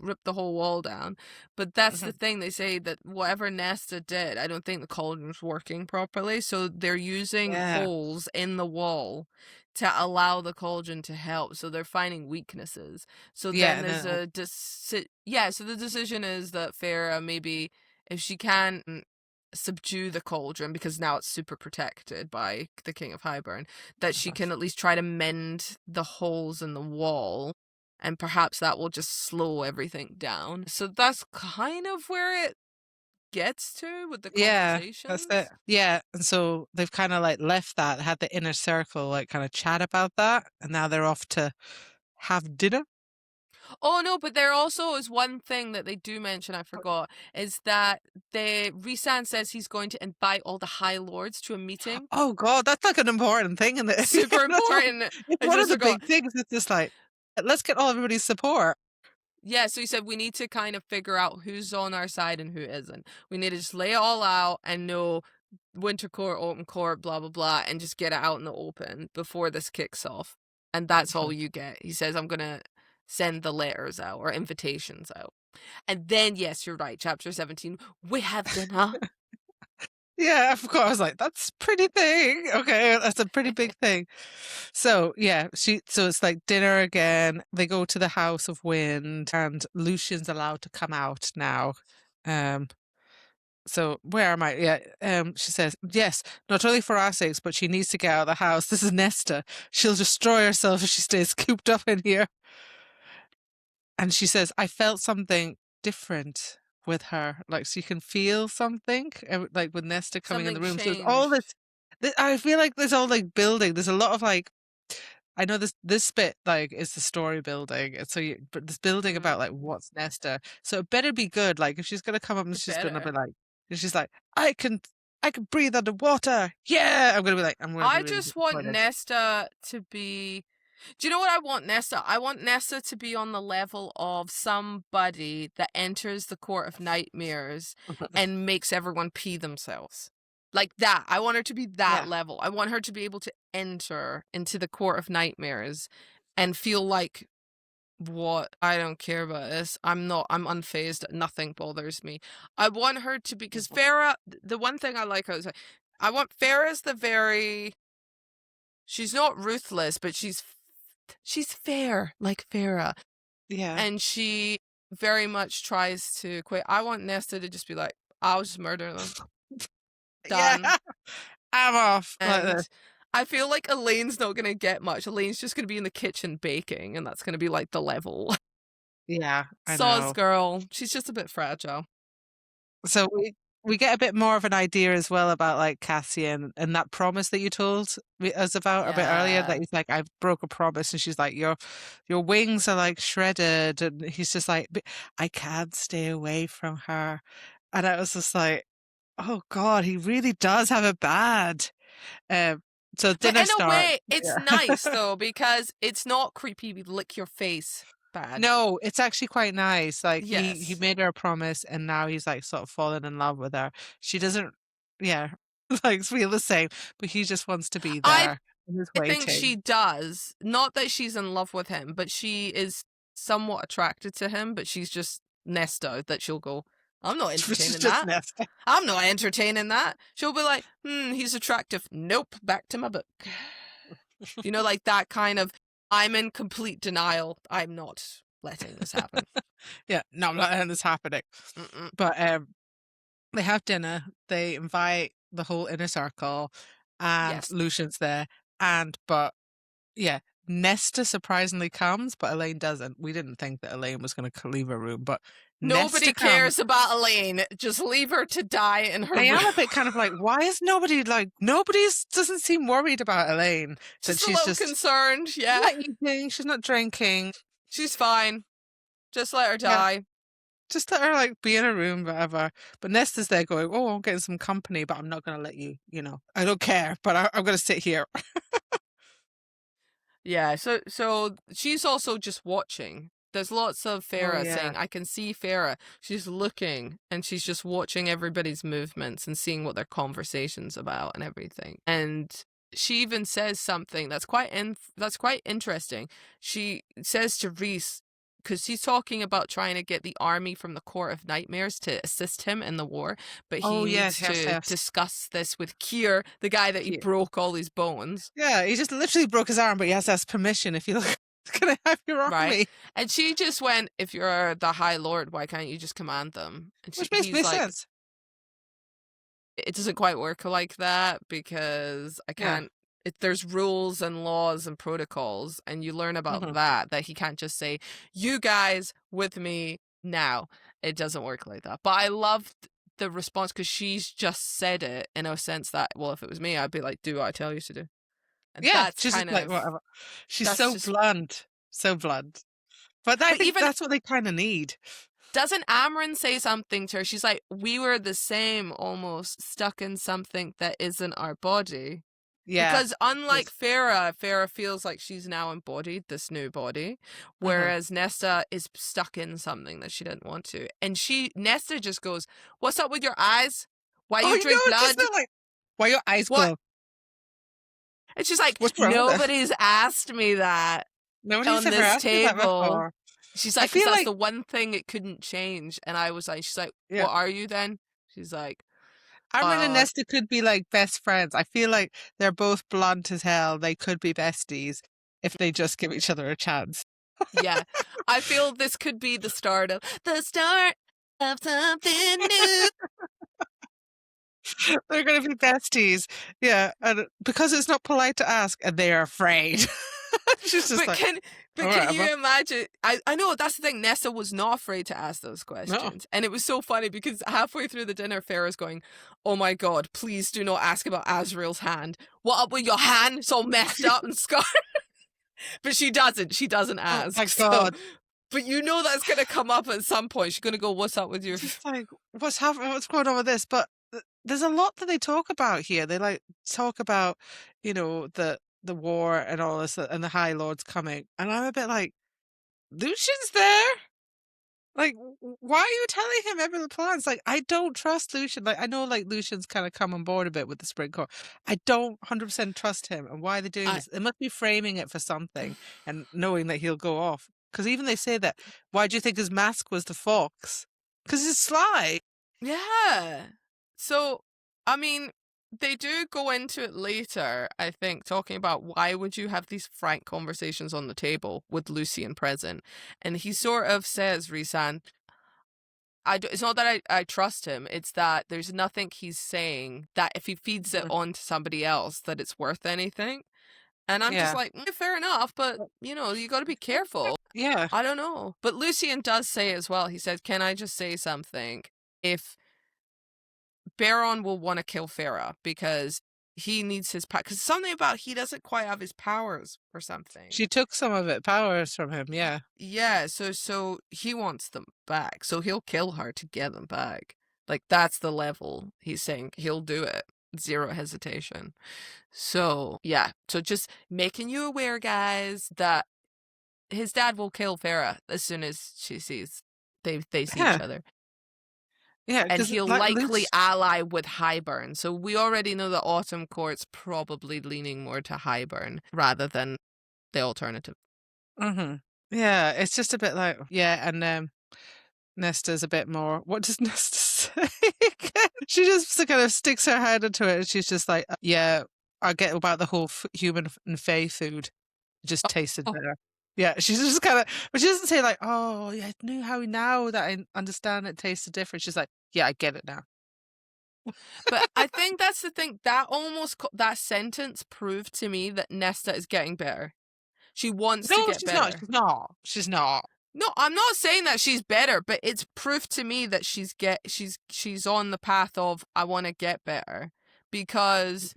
rip the whole wall down? But that's the thing. They say that whatever Nesta did, I don't think the cauldron's working properly. So they're using holes in the wall to allow the cauldron to help. So they're finding weaknesses. So then there's so the decision is that Feyre, maybe if she can subdue the cauldron, because now it's super protected by the King of Highburn, that she can at least try to mend the holes in the wall, and perhaps that will just slow everything down. So that's kind of where it gets to with the conversations. Yeah, that's it. Yeah, and so they've kind of like left that, had the inner circle, like kind of chat about that, and now they're off to have dinner. Oh no, but there also is one thing that they do mention, I forgot, is that Rhysand says he's going to invite all the High Lords to a meeting. Oh god, that's like an important thing in this. Super important. It's one of the big things. It's just like, let's get all everybody's support. Yeah, so he said we need to kind of figure out who's on our side and who isn't. We need to just lay it all out and know Winter Court, Autumn Court, blah, blah, blah, and just get it out in the open before this kicks off. And that's all you get. He says, I'm going to send the letters out or invitations out. And then, yes, you're right, chapter 17, we have dinner. Yeah, I forgot. I was like, that's a pretty thing. Okay, that's a pretty big thing. So yeah, so it's like dinner again. They go to the House of Wind, and Lucian's allowed to come out now. So where am I? Yeah. She says, yes, not only for our sakes, but she needs to get out of the house. This is Nesta. She'll destroy herself if she stays cooped up in here. And she says, I felt something different with her. Like, so you can feel something, like with Nesta coming in the Something room. So it's all changed. I feel like there's all like building. There's a lot of like, I know this bit like is the story building. And so but this building about like what's Nesta. So it better be good. Like if she's gonna come up and she's gonna be Better. like, and she's like, I can breathe underwater. Yeah. I'm gonna be like, I'm gonna be I really just want disappointed. Nesta to be. Do you know what I want Nesta? I want Nesta to be on the level of somebody that enters the Court of Nightmares and makes everyone pee themselves. Like that. I want her to be that Yeah. level. I want her to be able to enter into the Court of Nightmares and feel like, what? I don't care about this. I'm unfazed. Nothing bothers me. I want her to be, because Feyre, the one thing I like, I want Feyre's she's not ruthless, but she's fair, like Feyre. Yeah. And she very much tries to quit. I want Nesta to just be like, I'll just murder them. Done. Yeah. I'm off. Like And this. I feel like Elaine's not going to get much. Elaine's just going to be in the kitchen baking, and that's going to be like the level. Yeah, I Soz know. girl. She's just a bit fragile. So we get a bit more of an idea as well about like Cassian and that promise that you told us about a bit earlier, that Yeah. he's like, I broke a promise, and she's like, your wings are like shredded, and he's just like, "But I can't stay away from her." And I was just like, oh God, he really does have it bad. So But dinner in a starts. way, it's Yeah. nice, though, because it's not creepy, lick your face bad. No, it's actually quite nice. Like he Yes. made her a promise, and now he's like sort of fallen in love with her. She doesn't, yeah, like feel the same, but he just wants to be I there and is think waiting. she does. Not that she's in love with him, but she is somewhat attracted to him, but she's just Nesta that she'll go, I'm not She's entertaining just that. Nesta. I'm not entertaining that. She'll be like, he's attractive. Nope, back to my book. You know, like that kind of, I'm in complete denial. I'm not letting this happen. Yeah, no, I'm not letting this happening. But they have dinner. They invite the whole inner circle, and Yes. Lucian's there. But yeah, Nesta surprisingly comes, but Elaine doesn't. We didn't think that Elaine was going to leave her room, but Nobody Nesta comes. cares about Elaine. Just leave her to die in her I room. am a bit kind of like, why is nobody doesn't seem worried about Elaine? Just that a she's little concerned, yeah. not eating, she's not drinking. She's fine. Just let her die. Just let her like be in her room, whatever. But Nesta's there going, oh, I'm getting some company, but I'm not going to let you, I don't care, but I'm going to sit here. Yeah, so she's also just watching. There's lots of Feyre yeah. saying, I can see Feyre. She's looking and she's just watching everybody's movements and seeing what their conversation's about and everything. And she even says something that's quite interesting. She says to Rhys, because he's talking about trying to get the army from the Court of Nightmares to assist him in the war, but he needs to discuss this with Keir, the guy that he broke all his bones. Yeah, he just literally broke his arm, but he has to ask permission if you look. Can I have your army? Right. And she just went, if you're the High Lord, why can't you just command them? And Which makes no sense. It doesn't quite work like that, because I can't. There's rules and laws and protocols, and you learn about that he can't just say, you guys with me now. It doesn't work like that. But I loved the response, because she's just said it in a sense that, well, if it was me, I'd be like, do what I tell you to do. And that's she's kind just like, whatever. She's so blunt. So blunt. But I think that's what they kind of need. Doesn't Amryn say something to her? She's like, we were the same, almost stuck in something that isn't our body. Yeah. Because unlike Feyre feels like she's now embodied this new body, whereas Nesta is stuck in something that she didn't want to. And Nesta just goes, what's up with your eyes? Why you drink blood? Like, why your eyes glow? And she's like, nobody's asked me that. Nobody's on ever this asked me that table. before. She's like, that's the one thing it couldn't change. And I was like, she's like, what are you then? She's like, Amryn and Nesta could be like best friends. I feel like they're both blunt as hell. They could be besties if they just give each other a chance. Yeah. I feel this could be the start of something new. They're going to be besties. Yeah, and because it's not polite to ask, and they are afraid. She's just But like, can you imagine? I know that's the thing. Nesta was not afraid to ask those no. questions, and it was so funny because halfway through the dinner, Feyre's going, "Oh my god, please do not ask about Azriel's hand. What up with your hand? It's all messed up and scarred." But she doesn't. She doesn't ask. Oh my so- God. but you know that's going to come up at some point. She's going to go, "What's up with your?" Just like, what's happening? What's going on with this? But there's a lot that they talk about here. They like talk about, the war and all this, and the High Lords coming, and I'm a bit like, Lucian's there. Like, why are you telling him every the plans? Like, I don't trust Lucian. Like, I know, like, Lucian's kind of come on board a bit with the Spring Court. I don't 100% trust him. And why are they doing this? They must be framing it for something and knowing that he'll go off. Because even they say that, why do you think his mask was the fox? Because he's sly. Yeah. So, I mean, they do go into it later, I think, talking about why would you have these frank conversations on the table with Lucian present. And he sort of says, Rhysand, it's not that I trust him, it's that there's nothing he's saying that if he feeds it on to somebody else that it's worth anything. And I'm just like, fair enough, but, you got to be careful. Yeah. I don't know. But Lucian does say as well, he said, can I just say something? If Baron will want to kill Feyre because he needs his power, because something about he doesn't quite have his powers or something. She took some of it, powers from him, yeah. Yeah, so he wants them back, so he'll kill her to get them back. Like, that's the level he's saying. He'll do it. Zero hesitation. So, yeah. So just making you aware, guys, that his dad will kill Feyre as soon as she sees they see each other. Yeah, and he'll likely ally with Highburn. So we already know that Autumn Court's probably leaning more to Highburn rather than the alternative. Mm-hmm. Yeah, it's just a bit like, and Nesta's a bit more, what does Nesta say? She just kind of sticks her head into it and she's just like, I get about the whole human and fae food. It just tasted better. Yeah, she's just kind of, but she doesn't say like, oh, yeah, I knew how now that I understand it tasted different. She's like, yeah, I get it now. But I think that's the thing, that that sentence proved to me that Nesta is getting better. She wants to get better. She's not. No, I'm not saying that she's better, but it's proof to me that she's on the path of I want to get better, because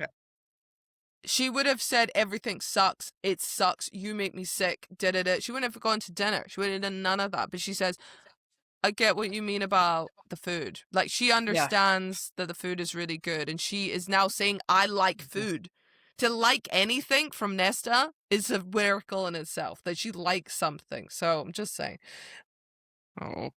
she would have said everything sucks, it sucks, you make me sick, She wouldn't have gone to dinner. She would have done none of that. But she says, I get what you mean about the food. Like, she understands that the food is really good, and she is now saying, I like food. To like anything from Nesta is a miracle in itself, that she likes something. So I'm just saying. Oh.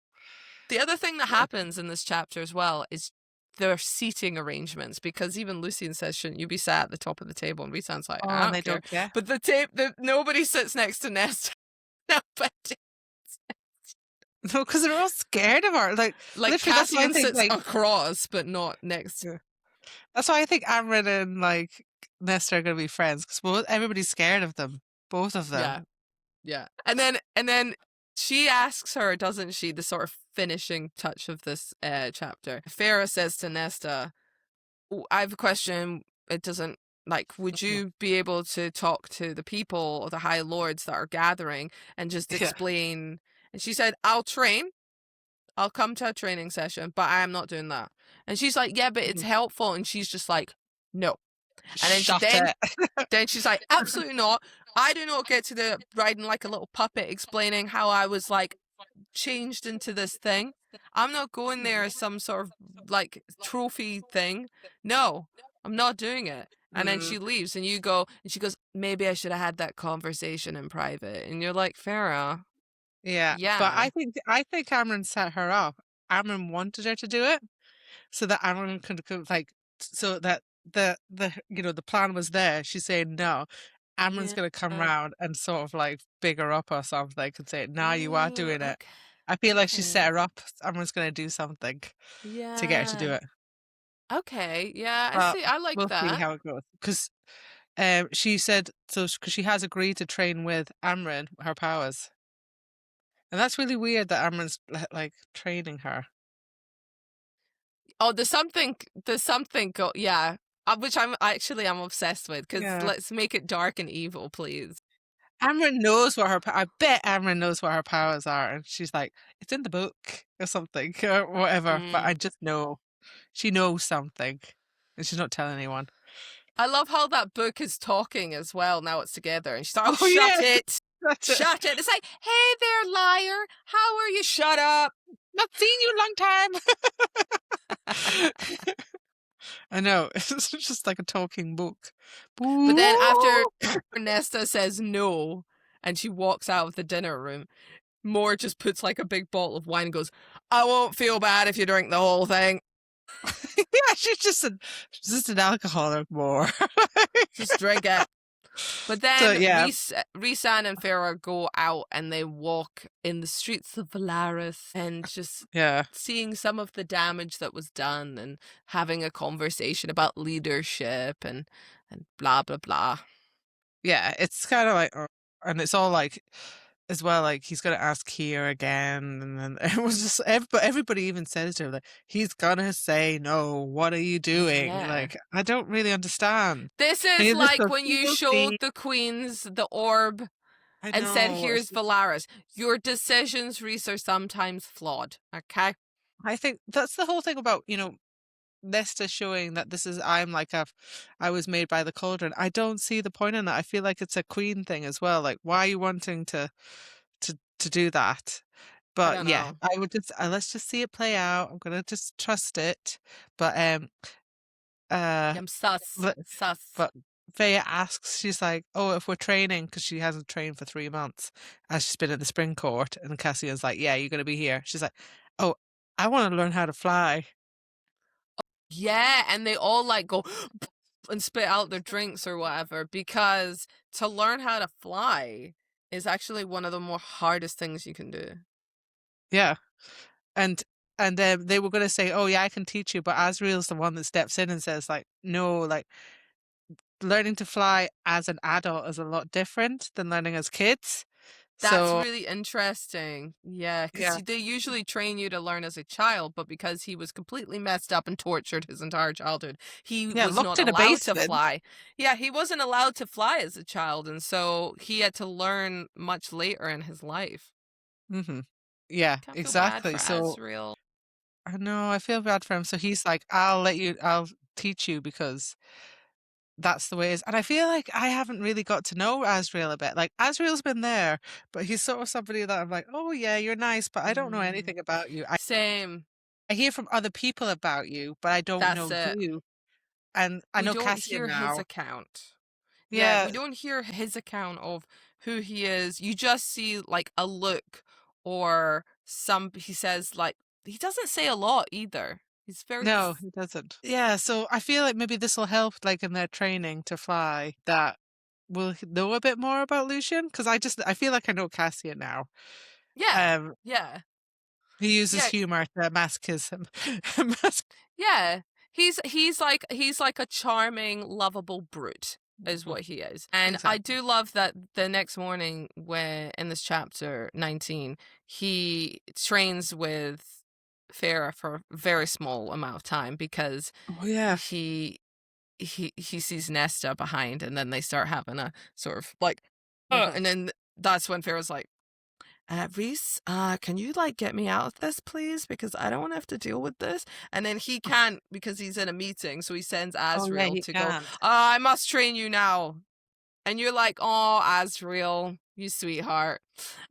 The other thing that happens in this chapter as well is their seating arrangements, because even Lucian says, shouldn't you be sat at the top of the table? And Rhysand's like, I don't care. But nobody sits next to Nesta. Nobody. No, because they're all scared of her. Like Cassian sits across, but not next to her. That's why I think Amryn and Nesta are going to be friends, because everybody's scared of them, both of them. Yeah. And then she asks her, doesn't she, the sort of finishing touch of this chapter. Feyre says to Nesta, I have a question. It doesn't, would you be able to talk to the people or the High Lords that are gathering and just explain? And she said, I'll train. I'll come to a training session, but I am not doing that. And she's like, yeah, but it's helpful. And she's just like, no. And then she's like, absolutely not. I do not get to riding like a little puppet explaining how I was changed into this thing. I'm not going there as some sort of trophy thing. No, I'm not doing it. And then she leaves, and you go, and she goes, maybe I should have had that conversation in private. And you're like, Feyre. Yeah. But I think Amryn set her up. Amryn wanted her to do it so that Amryn could so that the plan was there. She's saying no. Amryn's going to come round and sort of big her up or something and say, "Now you are doing it." I feel like she set her up. Amryn's going to do something to get her to do it. Okay, yeah, I see. I like we'll that. We'll see how it goes, because she said so, because she has agreed to train with Amryn her powers. And that's really weird that Amryn's training her. Oh, there's something, yeah, which I'm obsessed with, because Yeah. let's make it dark and evil, please. Amryn knows what her. I bet Amryn knows what her powers are, and she's like, "It's in the book or something or whatever." But I just know she knows something, and she's not telling anyone. I love how that book is talking as well. Now it's together, and she's like, Oh, shut yeah. it, shut it. It's like, hey there, liar. How are you? Shut up. Not seen you in a long time. I know. It's just like a talking book. But then after Nesta says no, and she walks out of the dinner room, Moore just puts like a big bottle of wine and goes, I won't feel bad if you drink the whole thing. Yeah, she's just an alcoholic, Moore. Just drink it. But then So, yeah. Rhysand and Feyre go out and they walk in the streets of Velaris, and just seeing some of the damage that was done and having a conversation about leadership and blah, blah, blah. Yeah, it's kind of like, and it's all like, as well, like, he's going to ask here again, and then it was just, everybody even says to her, like, he's gonna say no, what are you doing? Yeah. Like, I don't really understand. This is like when you showed the queens the orb and said, here's Velaris. Your decisions, Rhys, are sometimes flawed, okay? I think that's the whole thing about, Nesta showing that this is, I was made by the cauldron. I don't see the point in that. I feel like it's a queen thing as well. Like, why are you wanting to do that? But yeah, I would just let's just see it play out. I'm gonna just trust it. But I'm sus. But Feyre asks, she's like, "Oh, if we're training," because she hasn't trained for 3 months, as she's been in the spring court, and Cassian's like, "Yeah, you're gonna be here." She's like, "Oh, I want to learn how to fly." Yeah, and they all like go and spit out their drinks or whatever, because to learn how to fly is actually one of the more hardest things you can do. Yeah. And then they were going to say, "Oh yeah, I can teach you," but Asriel's the one that steps in and says, like, "No, like, learning to fly as an adult is a lot different than learning as kids." That's really interesting. Yeah, because Yeah. they usually train you to learn as a child, but because he was completely messed up and tortured his entire childhood, he was locked not in a allowed to basement. fly. Yeah, he wasn't allowed to fly as a child, and so he had to learn much later in his life. Mm-hmm. Yeah, Can't feel exactly. bad for So Asriel. I know, I feel bad for him. So he's like, I'll teach you because that's the way it is. And I feel like I haven't really got to know Asriel a bit. Like, Asriel's been there, but he's sort of somebody that I'm like, "Oh yeah, you're nice, but I don't know anything about you." Same. I hear from other people about you, but I don't know you. And I know Cassian now. We don't hear his account. Yeah. We don't hear his account of who he is. You just see like a look, or he says, like, he doesn't say a lot either. He's very... No, he doesn't. Yeah, so I feel like maybe this will help, like, in their training to fly, that we'll know a bit more about Lucien, because I feel like I know Cassian now. Yeah. Yeah. He uses humor to mask his Yeah. He's like a charming, lovable brute is what he is. And I do love that the next morning, when in this chapter 19, he trains with Feyre for a very small amount of time, because he sees Nesta behind, and then they start having a sort of like and then that's when Feyre's like, Rhys, can you like get me out of this, please? Because I don't want to have to deal with this. And then he can't, because he's in a meeting, so he sends Asriel to go, I must train you now. And you're like, oh, Asriel, you sweetheart.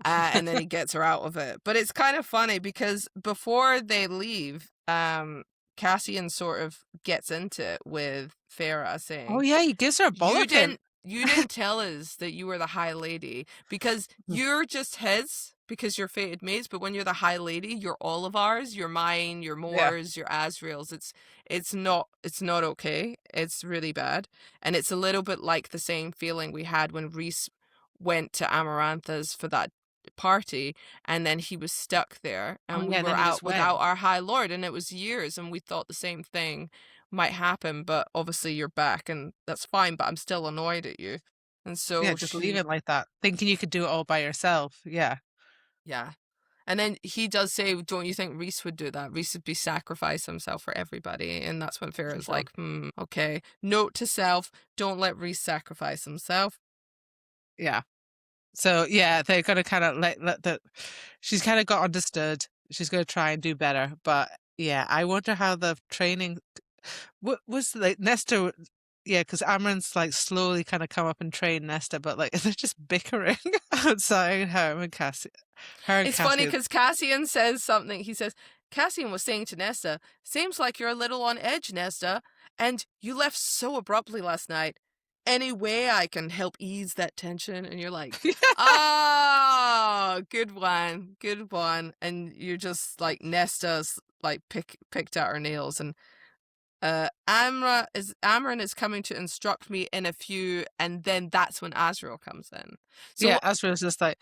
And then he gets her out of it. But it's kind of funny, because before they leave, Cassian sort of gets into it with Feyre, saying, "Oh yeah, he gives her a bollocking. You didn't tell us that you were the High Lady, because you're just his, because you're fated mates, but when you're the High Lady, you're all of ours. You're mine, you're Moore's, you're Asriel's. It's not okay. It's really bad. And it's a little bit like the same feeling we had when Rhys went to Amarantha's for that party, and then he was stuck there, and we were out without our High Lord, and it was years, and we thought the same thing might happen, but obviously you're back, and that's fine, but I'm still annoyed at you. And so just leave it like that, thinking you could do it all by yourself. Yeah. And then he does say, don't you think Rhys would do that? Rhys would be sacrifice himself for everybody. And that's when Feyre's sure. like, okay. Note to self, don't let Rhys sacrifice himself. Yeah. So yeah, they're gonna kind of let the. She's kind of got understood. She's gonna try and do better, but yeah, I wonder how the training. What was like Nesta? Yeah, because Amron's like slowly kind of come up and train Nesta, but like they're just bickering outside her and Cassie. Her and It's funny Cassian. because Cassian says something. He says, Cassian was saying to Nesta, seems like you're a little on edge, Nesta, and you left so abruptly last night. Any way I can help ease that tension? And you're like, oh, good one, good one. And you're just like, Nesta's like picked out her nails, and Amron is coming to instruct me in a few, and then that's when Azriel comes in. So Yeah, Azriel's just like,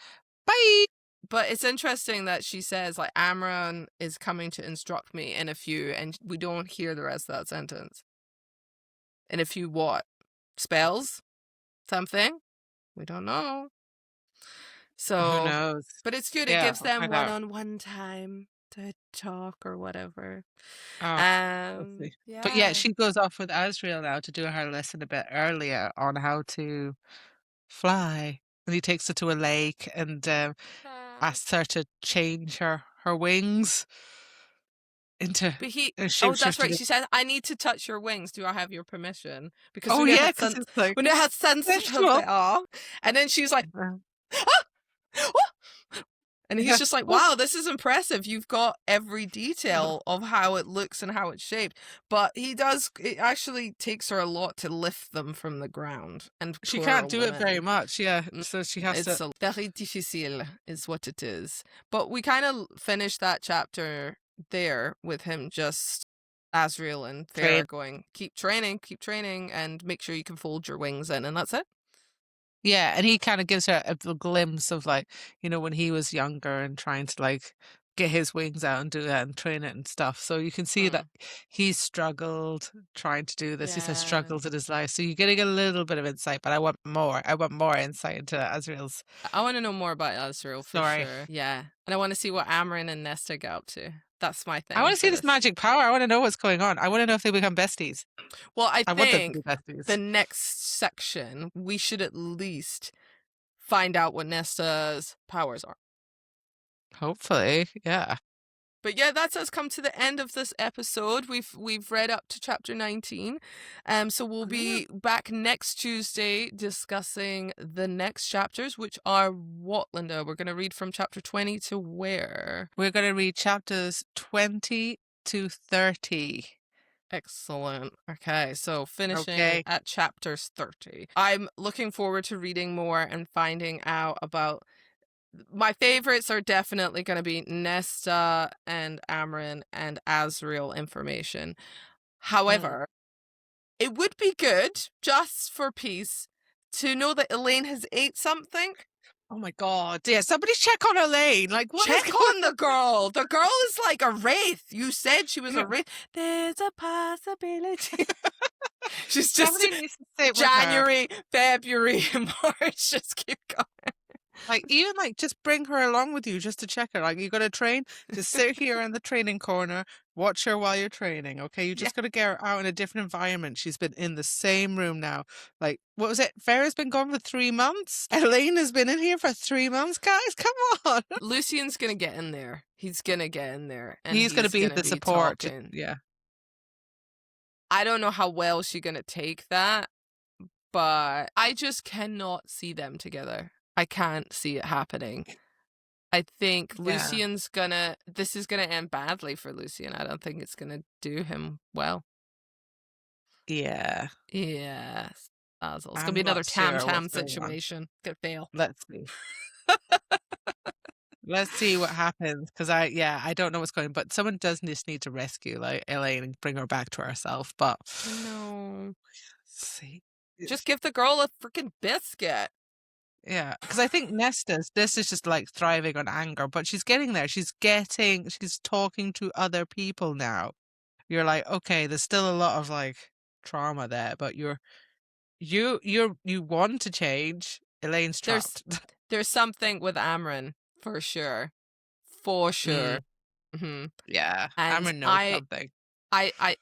bye. but it's interesting that she says like Amron is coming to instruct me in a few, and we don't hear the rest of that sentence. In a few what? Spells? Something? We don't know. So Who knows? but it's good. Yeah, It gives I'll them find out. one-on-one time to talk or whatever. We'll see. But yeah, Yeah. she goes off with Azriel now to do her lesson a bit earlier on how to fly. And he takes her to a lake and asks her to change her wings into But he, a oh, that's shapeshifter. right. She said, "I need to touch your wings. Do I have your permission?" Because Oh when it yeah, had because it's like when it had sensitive sensual. they are, and then she's like, Uh, ah! Ah! And he's yeah. just like, Oh, wow, this is impressive. You've got every detail of how it looks and how it's shaped. But it actually takes her a lot to lift them from the ground. And she poor can't do it very women. much, yeah. So she has It's to. very difficile is what it is. But we kind of finished that chapter there with him just Azriel and Train. Feyre going, keep training, and make sure you can fold your wings in, and that's it. Yeah, and he kind of gives her a glimpse of like, when he was younger and trying to like get his wings out and do that and train it and stuff. So you can see that he's struggled trying to do this. He says Yeah. struggles in his life. So you're getting a little bit of insight, but I want more. I want more insight into Azriel's. I want to know more about Azriel for Sorry. sure. Yeah. And I want to see what Amron and Nesta get up to. That's my thing. I want to see for this magic power. I want to know what's going on. I want to know if they become besties. Well, I want them to think be besties. the next section, we should at least find out what Nesta's powers are. Hopefully, yeah. But yeah, that's us come to the end of this episode. We've read up to chapter 19. So we'll be back next Tuesday discussing the next chapters, which are what, Lynda? We're going to read from chapter 20 to where? We're going to read chapters 20 to 30. Excellent. Okay, so finishing at chapters 30. I'm looking forward to reading more and finding out about. My favorites are definitely going to be Nesta and Amron and Azriel information. However, it would be good, just for peace, to know that Elaine has ate something. Oh my god. Yeah, somebody check on Elaine. Like, what Check on the girl. The girl is like a wraith. You said she was a wraith. There's a possibility. She's just Somebody needs to sit with January, February, March. Just keep going. Like, even like just bring her along with you just to check her. Like, you got to train, just sit here in the training corner, watch her while you're training. Okay, you just got to get her out in a different environment. She's been in the same room now. Like, what was it? Feyre's been gone for 3 months. Elaine has been in here for 3 months. Guys, come on. Lucian's gonna get in there. He's gonna get in there, and he's gonna be the support. talking. Yeah. I don't know how well she's gonna take that, but I just cannot see them together. I can't see it happening. I think Lucian's this is gonna end badly for Lucian. I don't think it's gonna do him well. Yeah. Yes. It's I'm gonna be another not sure what's tam going situation. It's gonna fail. Let's see. Let's see what happens, because I don't know what's going on, but someone does just need to rescue like Elaine and bring her back to herself. But No. see, Just give the girl a freaking biscuit. yeah, because I think this is just like thriving on anger, but she's getting there. She's talking to other people now. You're like, okay, there's still a lot of like trauma there, but you want to change. Elaine's trapped. There's something with Amron for sure. for sure. Yeah, And I'm gonna know something. I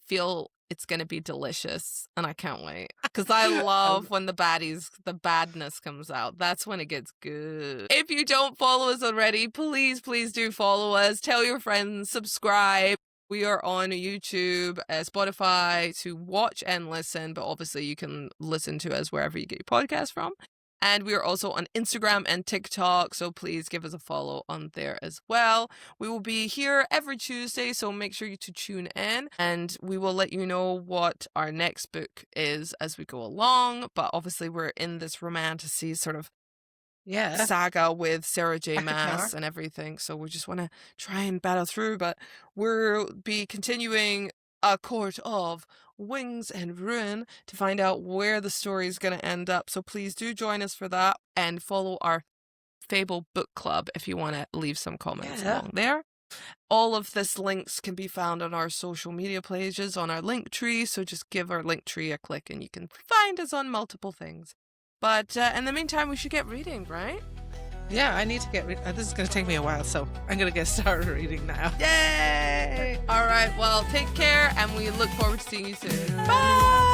feel it's gonna be delicious, and I can't wait because I love when the badness comes out. That's when it gets good. If you don't follow us already, please do follow us. Tell your friends, subscribe. We are on YouTube, Spotify to watch and listen, but obviously you can listen to us wherever you get your podcast from. And we are also on Instagram and TikTok, so please give us a follow on there as well. We will be here every Tuesday, so make sure you to tune in, and we will let you know what our next book is as we go along. But obviously we're in this romantasy sort of saga with Sarah J Maas and everything, so we just want to try and battle through. But we'll be continuing A Court of Wings and Ruin to find out where the story is going to end up. So please do join us for that, and follow our Fable Book Club if you want to leave some comments along there. All of this links can be found on our social media pages on our link tree, so just give our link tree a click and you can find us on multiple things. But in the meantime, we should get reading, right? Yeah, I need to get this is going to take me a while, so I'm going to get started reading now. Yay! All right, well, take care, and we look forward to seeing you soon. Bye!